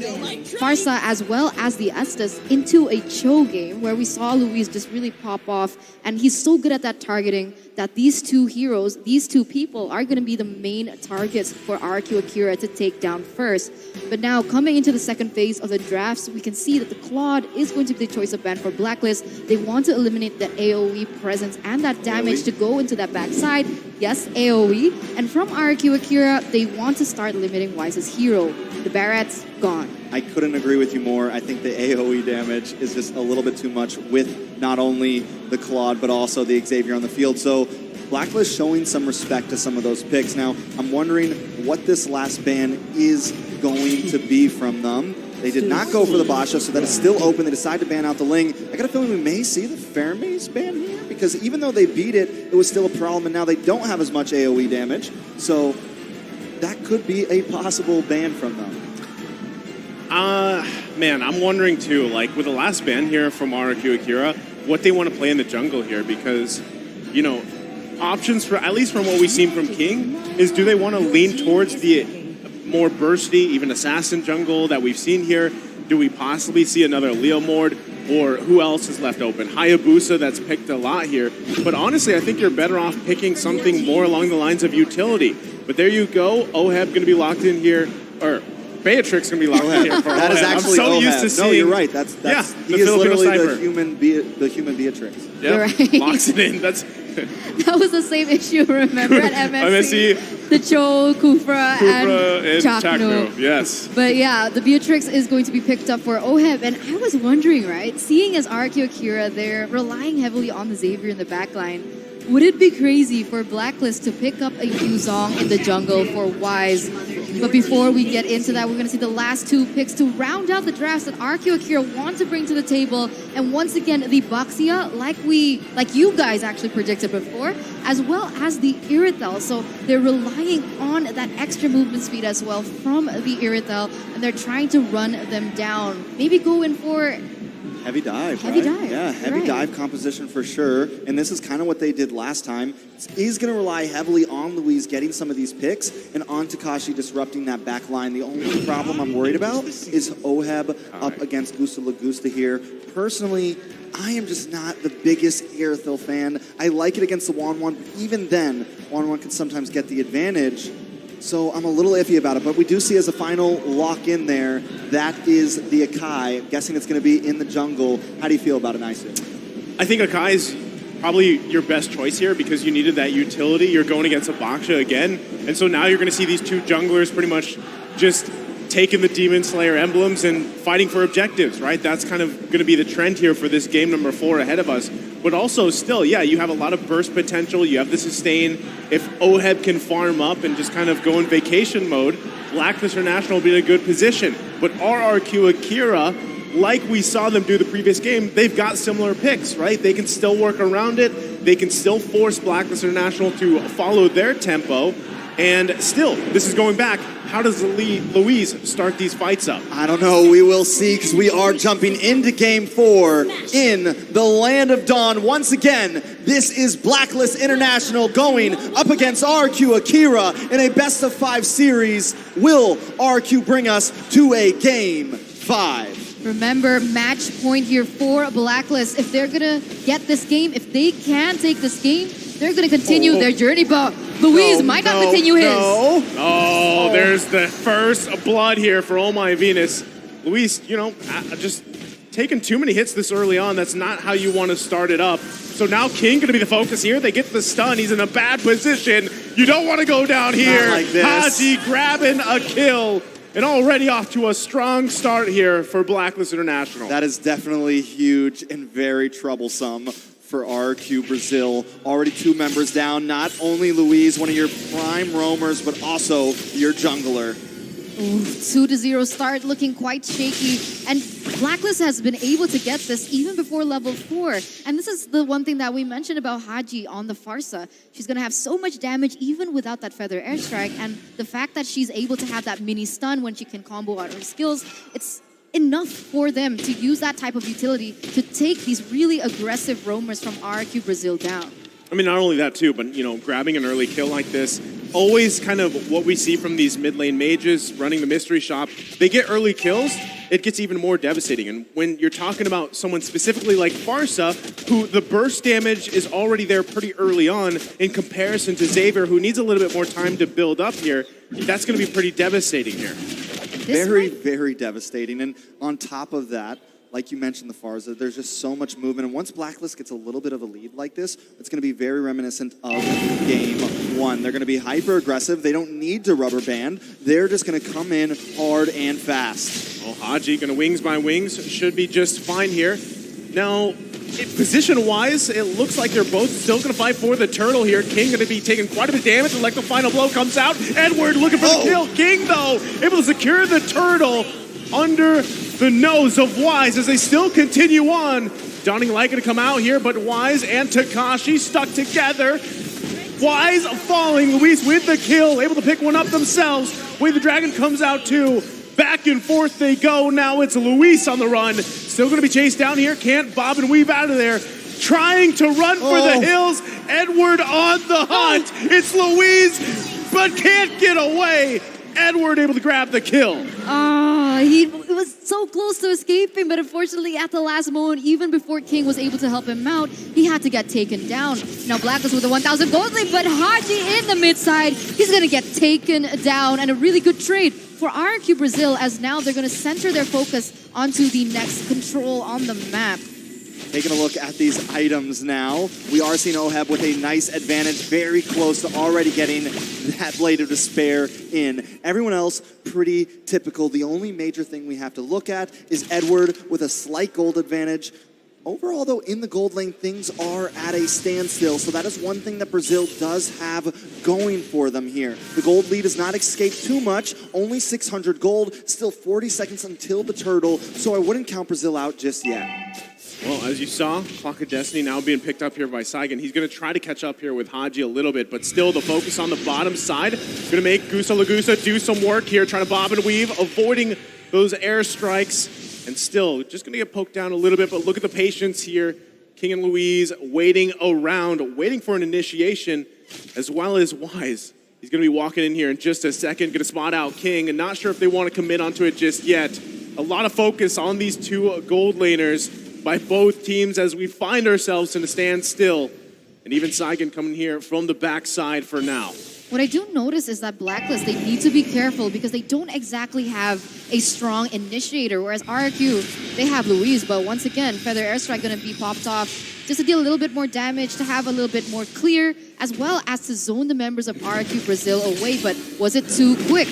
Farsa as well as the Estes, into a Cho game where we saw Luis just really pop off, and he's so good at that targeting that these two heroes, these two people are going to be the main targets for RRQ Akira to take down first. But now, coming into the second phase of the drafts, we can see that the Claude is going to be the choice of ban for Blacklist. They want to eliminate that AoE presence and that damage to go into that backside. Yes, AoE. And from RRQ Akira, they want to start limiting Wise's hero. The Barrett's gone. I couldn't agree with you more. I think the AoE damage is just a little bit too much with not only the Claude, but also the Xavier on the field. So Blacklist showing some respect to some of those picks. Now, I'm wondering what this last ban is going to be from them. They did not go for the Basha, so that is still open. They decide to ban out the Ling. I got a feeling we may see the Fair Maze ban here, because even though they beat it, it was still a problem, and now they don't have as much AoE damage. So that could be a possible ban from them. Man, I'm wondering too, like with the last ban here from RRQ Akira, what they want to play in the jungle here, because, you know, options for, at least from what we've seen from King, is do they want to lean towards the more bursty, even assassin jungle that we've seen here? Do we possibly see another Leomord? Or who else is left open? Hayabusa, that's picked a lot here. But honestly, I think you're better off picking something more along the lines of utility. But there you go. Oheb going to be locked in here, or Beatrix going to be locked in here for That is actually I'm so Oheb. used to seeing. No, you're right. That's yeah, he the is Filipino literally sniper. the human Beatrix. Yep. You're right. Locks it in. That's That was the same issue, remember, at MSC? MSC. The Cho, Kufra, and Chakno. Yes. But yeah, the Beatrix is going to be picked up for Oheb. And I was wondering, right, seeing as RRQ Akira, they're relying heavily on the Xavier in the backline. Would it be crazy for Blacklist to pick up a Yuzong in the jungle for Wise? But before we get into that, we're going to see the last two picks to round out the drafts that RRQ Akira want to bring to the table. And once again, the Baxia, like you guys actually predicted before, as well as the Irithel. So they're relying on that extra movement speed as well from the Irithel, and they're trying to run them down. Maybe go in for Heavy dive, Heavy right? dive, Yeah, heavy right. dive composition for sure. And this is kind of what they did last time. He's going to rely heavily on Louise getting some of these picks and on Takashi disrupting that back line. The only problem I'm worried about is Oheb up against Gusta Lagusta here. Personally, I am just not the biggest Irithil fan. I like it against the 1-1, but even then, 1-1 can sometimes get the advantage. So I'm a little iffy about it, but we do see as a final lock in there, that is the Akai. I'm guessing it's going to be in the jungle. How do you feel about it, Isu? I think Akai is probably your best choice here because you needed that utility. You're going against a Baksha again. And so now you're going to see these two junglers pretty much just taking the Demon Slayer emblems and fighting for objectives, right? That's kind of going to be the trend here for this game number 4 ahead of us. But also still, yeah, you have a lot of burst potential. You have the sustain. If Oheb can farm up and just kind of go in vacation mode, Blacklist International will be in a good position. But RRQ Akira, like we saw them do the previous game, they've got similar picks, right? They can still work around it. They can still force Blacklist International to follow their tempo. And still, this is going back. How does Louise start these fights up? I don't know. We will see, because we are jumping into Game 4 in the Land of Dawn. Once again, this is Blacklist International going up against RRQ Akira in a best-of-5 series. Will RRQ bring us to a Game 5? Remember, match point here for Blacklist. If they're going to get this game, if they can take this game, they're going to continue their journey, but Louise might not continue his. Oh, there's the first blood here for Oh My Venus. Louise, you know, just taking too many hits this early on. That's not how you want to start it up. So now King going to be the focus here. They get the stun. He's in a bad position. You don't want to go down here. Not like this. Haji grabbing a kill. And already off to a strong start here for Blacklist International. That is definitely huge and very troublesome for RRQ Brazil. Already 2 members down. Not only Louise, one of your prime roamers, but also your jungler. Ooh, 2-0 start, looking quite shaky. And Blacklist has been able to get this even before level 4. And this is the one thing that we mentioned about Haji on the Farsa. She's going to have so much damage even without that Feather Airstrike. And the fact that she's able to have that mini stun when she can combo out her skills, it's enough for them to use that type of utility to take these really aggressive roamers from RRQ Brazil down. I mean, not only that too, but, you know, grabbing an early kill like this, always kind of what we see from these mid lane mages running the mystery shop. They get early kills, it gets even more devastating. And when you're talking about someone specifically like Farsa, who the burst damage is already there pretty early on in comparison to Xavier, who needs a little bit more time to build up here, that's going to be pretty devastating here. Very, very devastating. And on top of that, like you mentioned, the Farza, there's just so much movement. And once Blacklist gets a little bit of a lead like this, it's going to be very reminiscent of Game 1. They're going to be hyper aggressive. They don't need to rubber band. They're just going to come in hard and fast. Oh, Haji going to wings by wings. Should be just fine here. Now, position-wise, it looks like they're both still going to fight for the turtle here. King going to be taking quite a bit of damage, and like the final blow comes out. Edward looking for the kill. King, though, able to secure the turtle. under the nose of Wise as they still continue on. Donning Light gonna come out here, but Wise and Takashi stuck together. Wise falling, Luis with the kill, able to pick one up themselves. Way the Dragon comes out too. Back and forth they go. Now it's Luis on the run. Still gonna be chased down here. Can't bob and weave out of there. Trying to run for the hills. Edward on the hunt. It's Luis, but can't get away. Edward able to grab the kill. He was so close to escaping, but unfortunately at the last moment, even before King was able to help him out, he had to get taken down. Now Blacklist with the 1,000 gold lead, but Haji in the mid side, he's gonna get taken down, and a really good trade for RRQ Brazil, as now they're gonna center their focus onto the next control on the map. Taking a look at these items now, we are seeing Oheb with a nice advantage, very close to already getting that Blade of Despair in. Everyone else, pretty typical. The only major thing we have to look at is Edward with a slight gold advantage. Overall, though, in the gold lane, things are at a standstill, so that is one thing that Brazil does have going for them here. The gold lead has not escaped too much, only 600 gold, still 40 seconds until the turtle, so I wouldn't count Brazil out just yet. Well, as you saw, Clock of Destiny now being picked up here by Saigon. He's going to try to catch up here with Haji a little bit, but still the focus on the bottom side. Going to make Gusa Lagusa do some work here, trying to bob and weave, avoiding those airstrikes, and still just going to get poked down a little bit, but look at the patience here. King and Louise waiting around, waiting for an initiation, as well as Wise. He's going to be walking in here in just a second, going to spot out King, and not sure if they want to commit onto it just yet. A lot of focus on these two gold laners by both teams as we find ourselves in a standstill. And even Saigon coming here from the backside for now. What I do notice is that Blacklist, they need to be careful because they don't exactly have a strong initiator, whereas RRQ, they have Louise, but once again, Feather Airstrike going to be popped off just to deal a little bit more damage, to have a little bit more clear, as well as to zone the members of RRQ Brazil away, but was it too quick?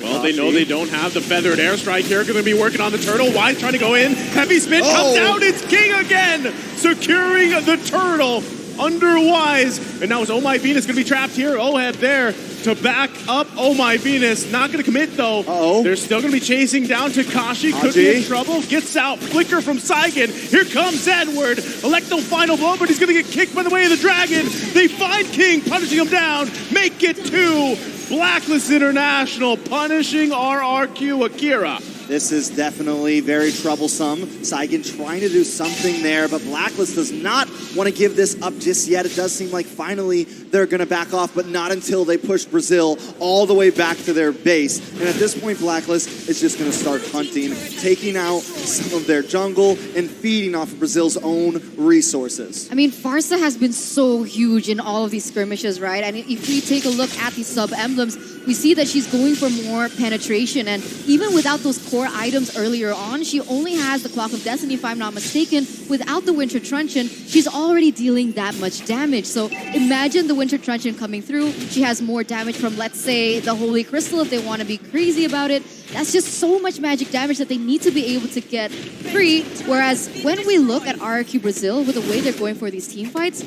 Well, they know they don't have the feathered airstrike here. Going to be working on the turtle. Wise trying to go in. Heavy spin comes out. It's King again, securing the turtle under Wise. And now it's Oh My Venus going to be trapped here. Oheb there to back up Oh My Venus. Not going to commit though. They're still going to be chasing down Takashi. Could be in trouble. Gets out. Flicker from Saigon. Here comes Edward. Electo final blow, but he's going to get kicked by the way of the dragon. They find King, punishing him down. Make it 2. Blacklist International punishing RRQ Akira. This is definitely very troublesome. Saigon trying to do something there, but Blacklist does not want to give this up just yet. It does seem like finally they're going to back off, but not until they push Brazil all the way back to their base. And at this point, Blacklist is just going to start hunting, taking out some of their jungle and feeding off of Brazil's own resources. I mean, Farsa has been so huge in all of these skirmishes, right? And if we take a look at the sub-emblems, we see that she's going for more penetration, and even without those core items earlier on, she only has the Clock of Destiny, if I'm not mistaken. Without the Winter Truncheon, she's already dealing that much damage. So imagine the Winter Truncheon coming through. She has more damage from, let's say, the Holy Crystal, if they want to be crazy about it. That's just so much magic damage that they need to be able to get free. Whereas when we look at RRQ Brazil, with the way they're going for these team fights,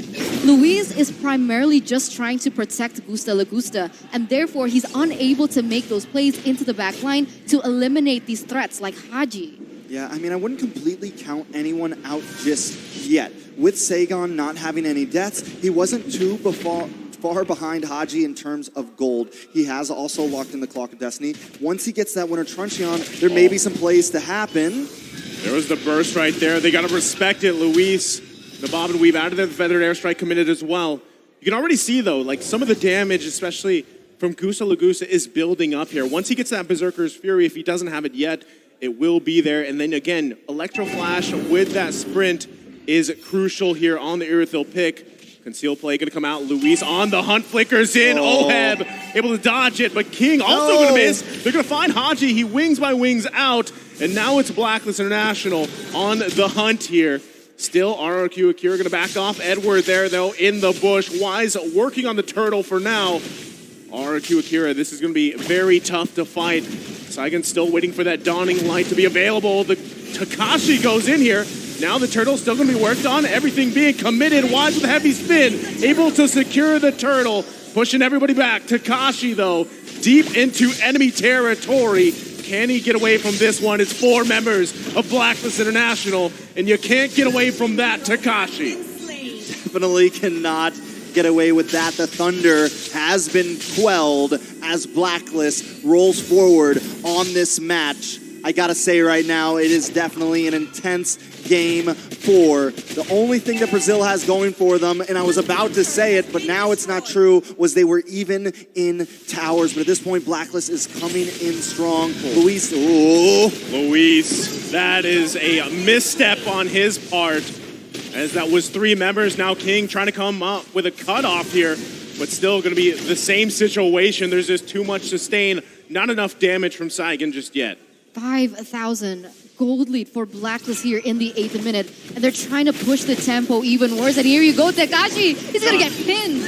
Luis is primarily just trying to protect Gusta Lagusta, and therefore he's unable to make those plays into the back line to eliminate these threats like Haji. Yeah, I mean, I wouldn't completely count anyone out just yet. With Saigon not having any deaths, he wasn't too far behind Haji in terms of gold. He has also locked in the Clock of Destiny. Once he gets that Winter Truncheon, there may be some plays to happen. There was the burst right there. They got to respect it, Luis. The bob and weave out of there. The feathered airstrike committed as well. You can already see, though, like some of the damage, especially from Gusa Lagusa, is building up here. Once he gets that Berserker's Fury, if he doesn't have it yet, it will be there. And then again, Electro Flash with that sprint is crucial here on the Irithil pick. Conceal play going to come out. Luis on the hunt, flickers in. Oheb able to dodge it, but King also going to miss. They're going to find Haji. He wings by wings out. And now it's Blacklist International on the hunt here. Still, RRQ Akira going to back off. Edward there, though, in the bush. Wise working on the turtle for now. RRQ Akira, this is going to be very tough to fight. Saigon still waiting for that dawning light to be available. The Takashi goes in here. Now the turtle's still going to be worked on. Everything being committed. Wise with a heavy spin. Able to secure the turtle. Pushing everybody back. Takashi, though, deep into enemy territory. Can he get away from this one? It's 4 members of Blacklist International, and you can't get away from that, Takashi. Definitely cannot get away with that. The thunder has been quelled as Blacklist rolls forward on this match. I gotta say right now, it is definitely an intense game 4. The only thing that Brazil has going for them, and I was about to say it, but now it's not true, was they were even in towers. But at this point, Blacklist is coming in strong. Luis, Luis, that is a misstep on his part, as that was 3 members. Now King trying to come up with a cutoff here, but still going to be the same situation. There's just too much sustain, not enough damage from Saigon just yet. 5,000 gold lead for Blacklist here in the 8th minute, and they're trying to push the tempo even worse. And here you go, Takashi. He's gonna get pinned.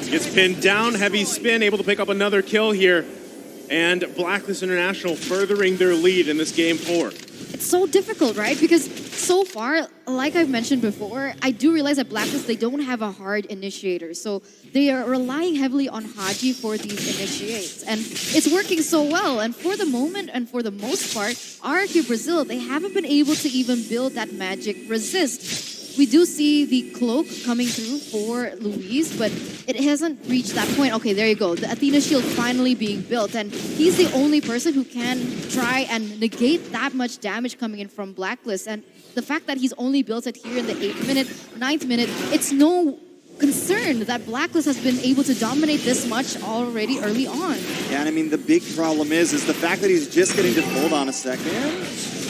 Gets pinned down, heavy spin, able to pick up another kill here. And Blacklist International furthering their lead in this game 4. It's so difficult, right? Because so far, like I've mentioned before, I do realize that Blacklist, they don't have a hard initiator. So they are relying heavily on Haji for these initiates. And it's working so well. And for the moment, and for the most part, RRQ Brazil, they haven't been able to even build that magic resist. We do see the cloak coming through for Luis, but it hasn't reached that point. Okay, there you go. The Athena shield finally being built, and he's the only person who can try and negate that much damage coming in from Blacklist. And the fact that he's only built it here in the 8th minute, 9th minute, it's no concern that Blacklist has been able to dominate this much already early on. Yeah, and I mean, the big problem is the fact that he's just getting to hold on a second.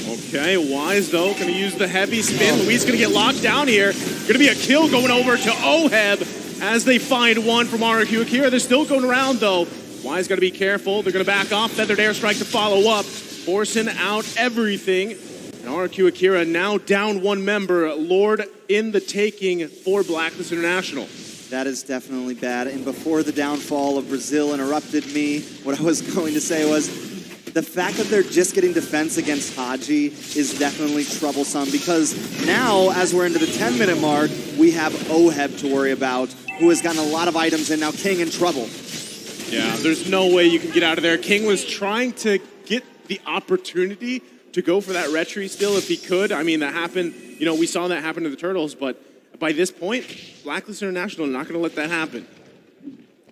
Okay, Wise though, gonna use the heavy spin. Luis gonna get locked down here. Gonna be a kill going over to Oheb as they find one from RRQ Akira. They're still going around though. Wise gotta be careful. They're gonna back off. Feathered Airstrike to follow up. Forcing out everything. And RRQ Akira now down 1 member. Lord in the taking for Blacklist International. That is definitely bad. And before the downfall of Brazil interrupted me, what I was going to say was, the fact that they're just getting defense against Haji is definitely troublesome, because now, as we're into the 10-minute mark, we have Oheb to worry about, who has gotten a lot of items, and now King in trouble. Yeah, there's no way you can get out of there. King was trying to get the opportunity to go for that retry still if he could. I mean, that happened, you know, we saw that happen to the Turtles, but by this point, Blacklist International are not going to let that happen.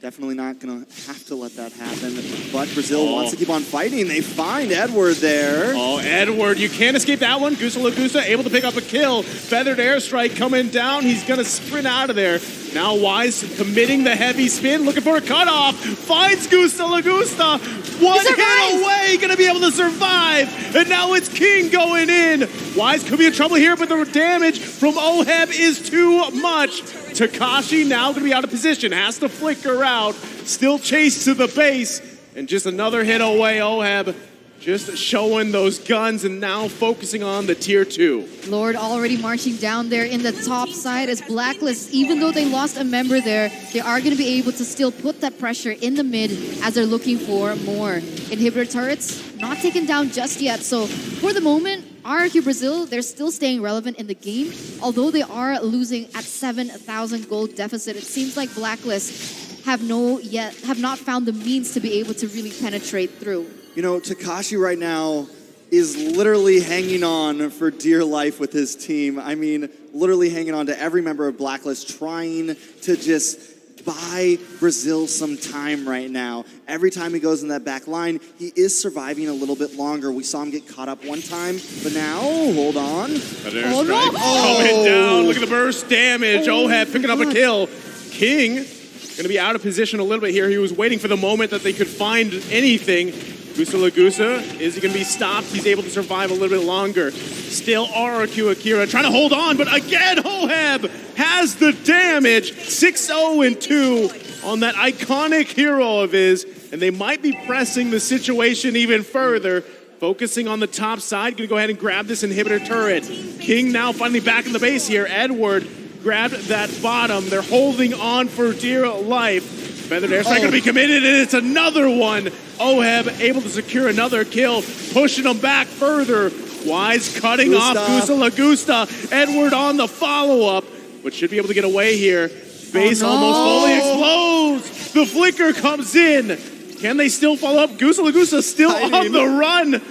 Definitely not going to have to let that happen. But Brazil wants to keep on fighting. They find Edward there. Oh, Edward, you can't escape that one. Gusa Lagusa able to pick up a kill. Feathered Airstrike coming down. He's going to sprint out of there. Now Wise committing the heavy spin, looking for a cutoff. Finds Gusa Lagusa. One hit away, going to be able to survive. And now it's King going in. Wise could be in trouble here, but the damage from Oheb is too much. Takashi now going to be out of position, has to flicker out, still chased to the base, and just another hit away. Oheb just showing those guns and now focusing on the tier 2. Lord already marching down there in the top side as Blacklist, even though they lost a member there, they are going to be able to still put that pressure in the mid as they're looking for more. Inhibitor turrets not taken down just yet, so for the moment, RRQ Brazil, they're still staying relevant in the game, although they are losing at 7,000 gold deficit. It seems like Blacklist have not found the means to be able to really penetrate through. You know, Takashi right now is literally hanging on for dear life with his team. I mean, literally hanging on to every member of Blacklist, trying to just buy Brazil some time right now. Every time he goes in that back line, he is surviving a little bit longer. We saw him get caught up one time, but now, hold on. Oh, no. Coming down, look at the burst damage. Oheb picking up a kill. King going to be out of position a little bit here. He was waiting for the moment that they could find anything. Gusa Lagusa, is he going to be stopped? He's able to survive a little bit longer. Still RRQ Akira trying to hold on, but again, Oheb has the damage. 6-0-2 on that iconic hero of his, and they might be pressing the situation even further. Focusing on the top side, going to go ahead and grab this inhibitor turret. King now finally back in the base here. Edward grabbed that bottom. They're holding on for dear life. Feathered Airstrike going to be committed, and it's another one. Oheb able to secure another kill, pushing them back further. Wise cutting off Gusa Lagusta. Edward on the follow-up, but should be able to get away here. Base almost fully explodes. The flicker comes in. Can they still follow up? Goose Lagusa still on the run.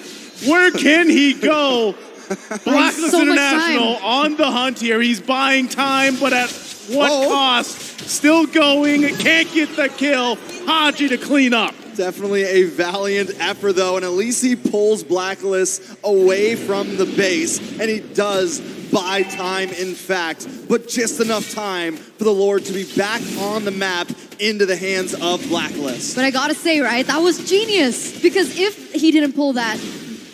Where can he go? Blacklist so much International time. on the hunt here. He's buying time, but at what cost? Still going, can't get the kill. Haji to clean up. Definitely a valiant effort, though, and at least he pulls Blacklist away from the base, and he does buy time, in fact, but just enough time for the Lord to be back on the map into the hands of Blacklist. But I gotta say, right, that was genius, because if he didn't pull that,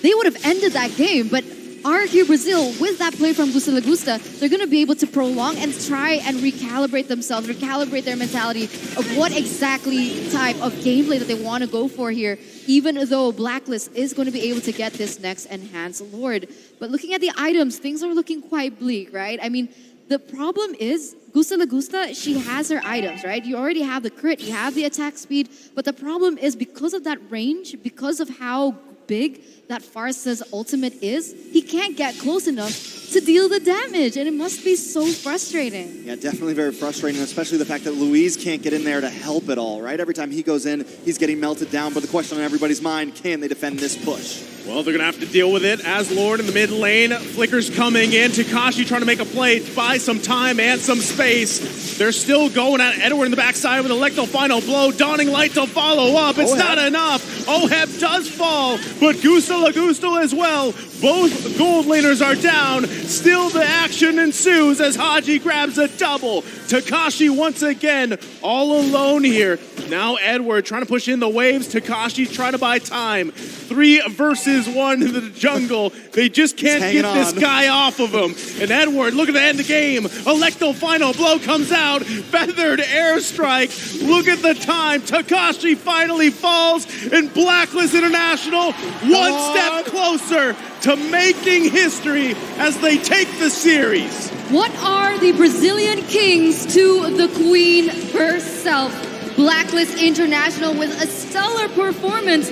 they would have ended that game. But RRQ Brazil, with that play from Gusta Lagusta, they're going to be able to prolong and try and recalibrate themselves, recalibrate their mentality of what exactly type of gameplay that they want to go for here, even though Blacklist is going to be able to get this next Enhanced Lord. But looking at the items, things are looking quite bleak, right? I mean, the problem is Gusta Lagusta, she has her items, right? You already have the crit, you have the attack speed, but the problem is because of that range, because of how big that Farsa's ultimate is, he can't get close enough to deal the damage, and it must be so frustrating. Yeah, definitely very frustrating, especially the fact that Luis can't get in there to help at all, right? Every time he goes in, he's getting melted down, but the question on everybody's mind, can they defend this push? Well, they're going to have to deal with it as Lord in the mid lane. Flicker's coming in. Takashi trying to make a play, buy some time and some space. They're still going at Edward in the backside with Electro final blow. Dawning Light to follow up. It's not enough. Oheb does fall, but Gusta Lagusta as well. Both gold laners are down. Still the action ensues as Haji grabs a double. Takashi once again all alone here. Now Edward trying to push in the waves. Takashi trying to buy time. 3 versus 1 in the jungle. They just can't get this guy off of him. And Edward looking to end the game. Electro final blow comes out. Feathered airstrike. Look at the time. Takashi finally falls. And Blacklist International one step closer to making history as they take the series. What are the Brazilian kings to the queen herself? Blacklist International with a stellar performance.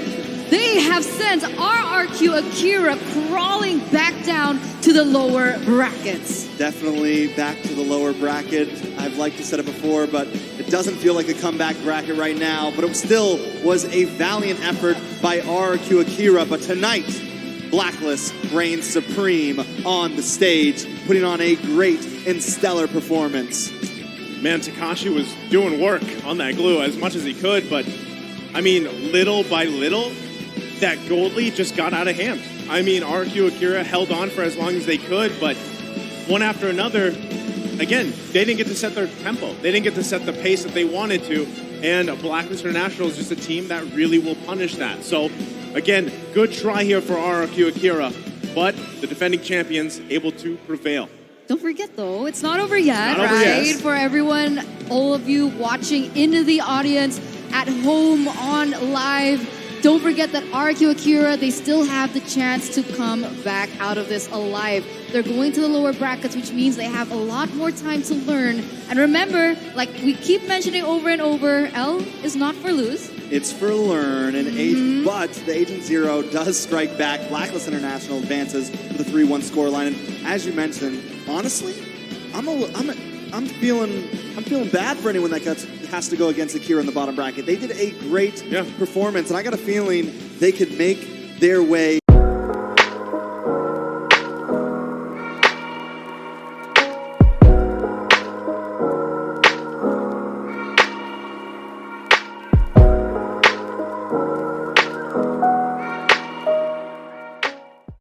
They have sent RRQ Akira crawling back down to the lower brackets. Definitely back to the lower bracket. I've liked to said it before, but it doesn't feel like a comeback bracket right now. But it still was a valiant effort by RRQ Akira. But tonight, Blacklist reigns supreme on the stage, putting on a great and stellar performance. Man, Takashi was doing work on that glue as much as he could, but I mean, little by little, that gold lead just got out of hand. I mean, RRQ Akira held on for as long as they could, but one after another, again, they didn't get to set their tempo. They didn't get to set the pace that they wanted to, and Blacklist International is just a team that really will punish that. So, again, good try here for RRQ Akira, but the defending champions able to prevail. Don't forget though, it's not over yet, Not over right? yet. For everyone, all of you watching into the audience, at home, on live, don't forget that RRQ Akira, they still have the chance to come back out of this alive. They're going to the lower brackets, which means they have a lot more time to learn. And remember, like we keep mentioning over and over, L is not for lose. It's for learn, and but the Agent Zero does strike back. Blacklist International advances with a 3-1 scoreline. And as you mentioned, honestly, I'm feeling bad for anyone that has to go against Akira in the bottom bracket. They did a great performance, and I got a feeling they could make their way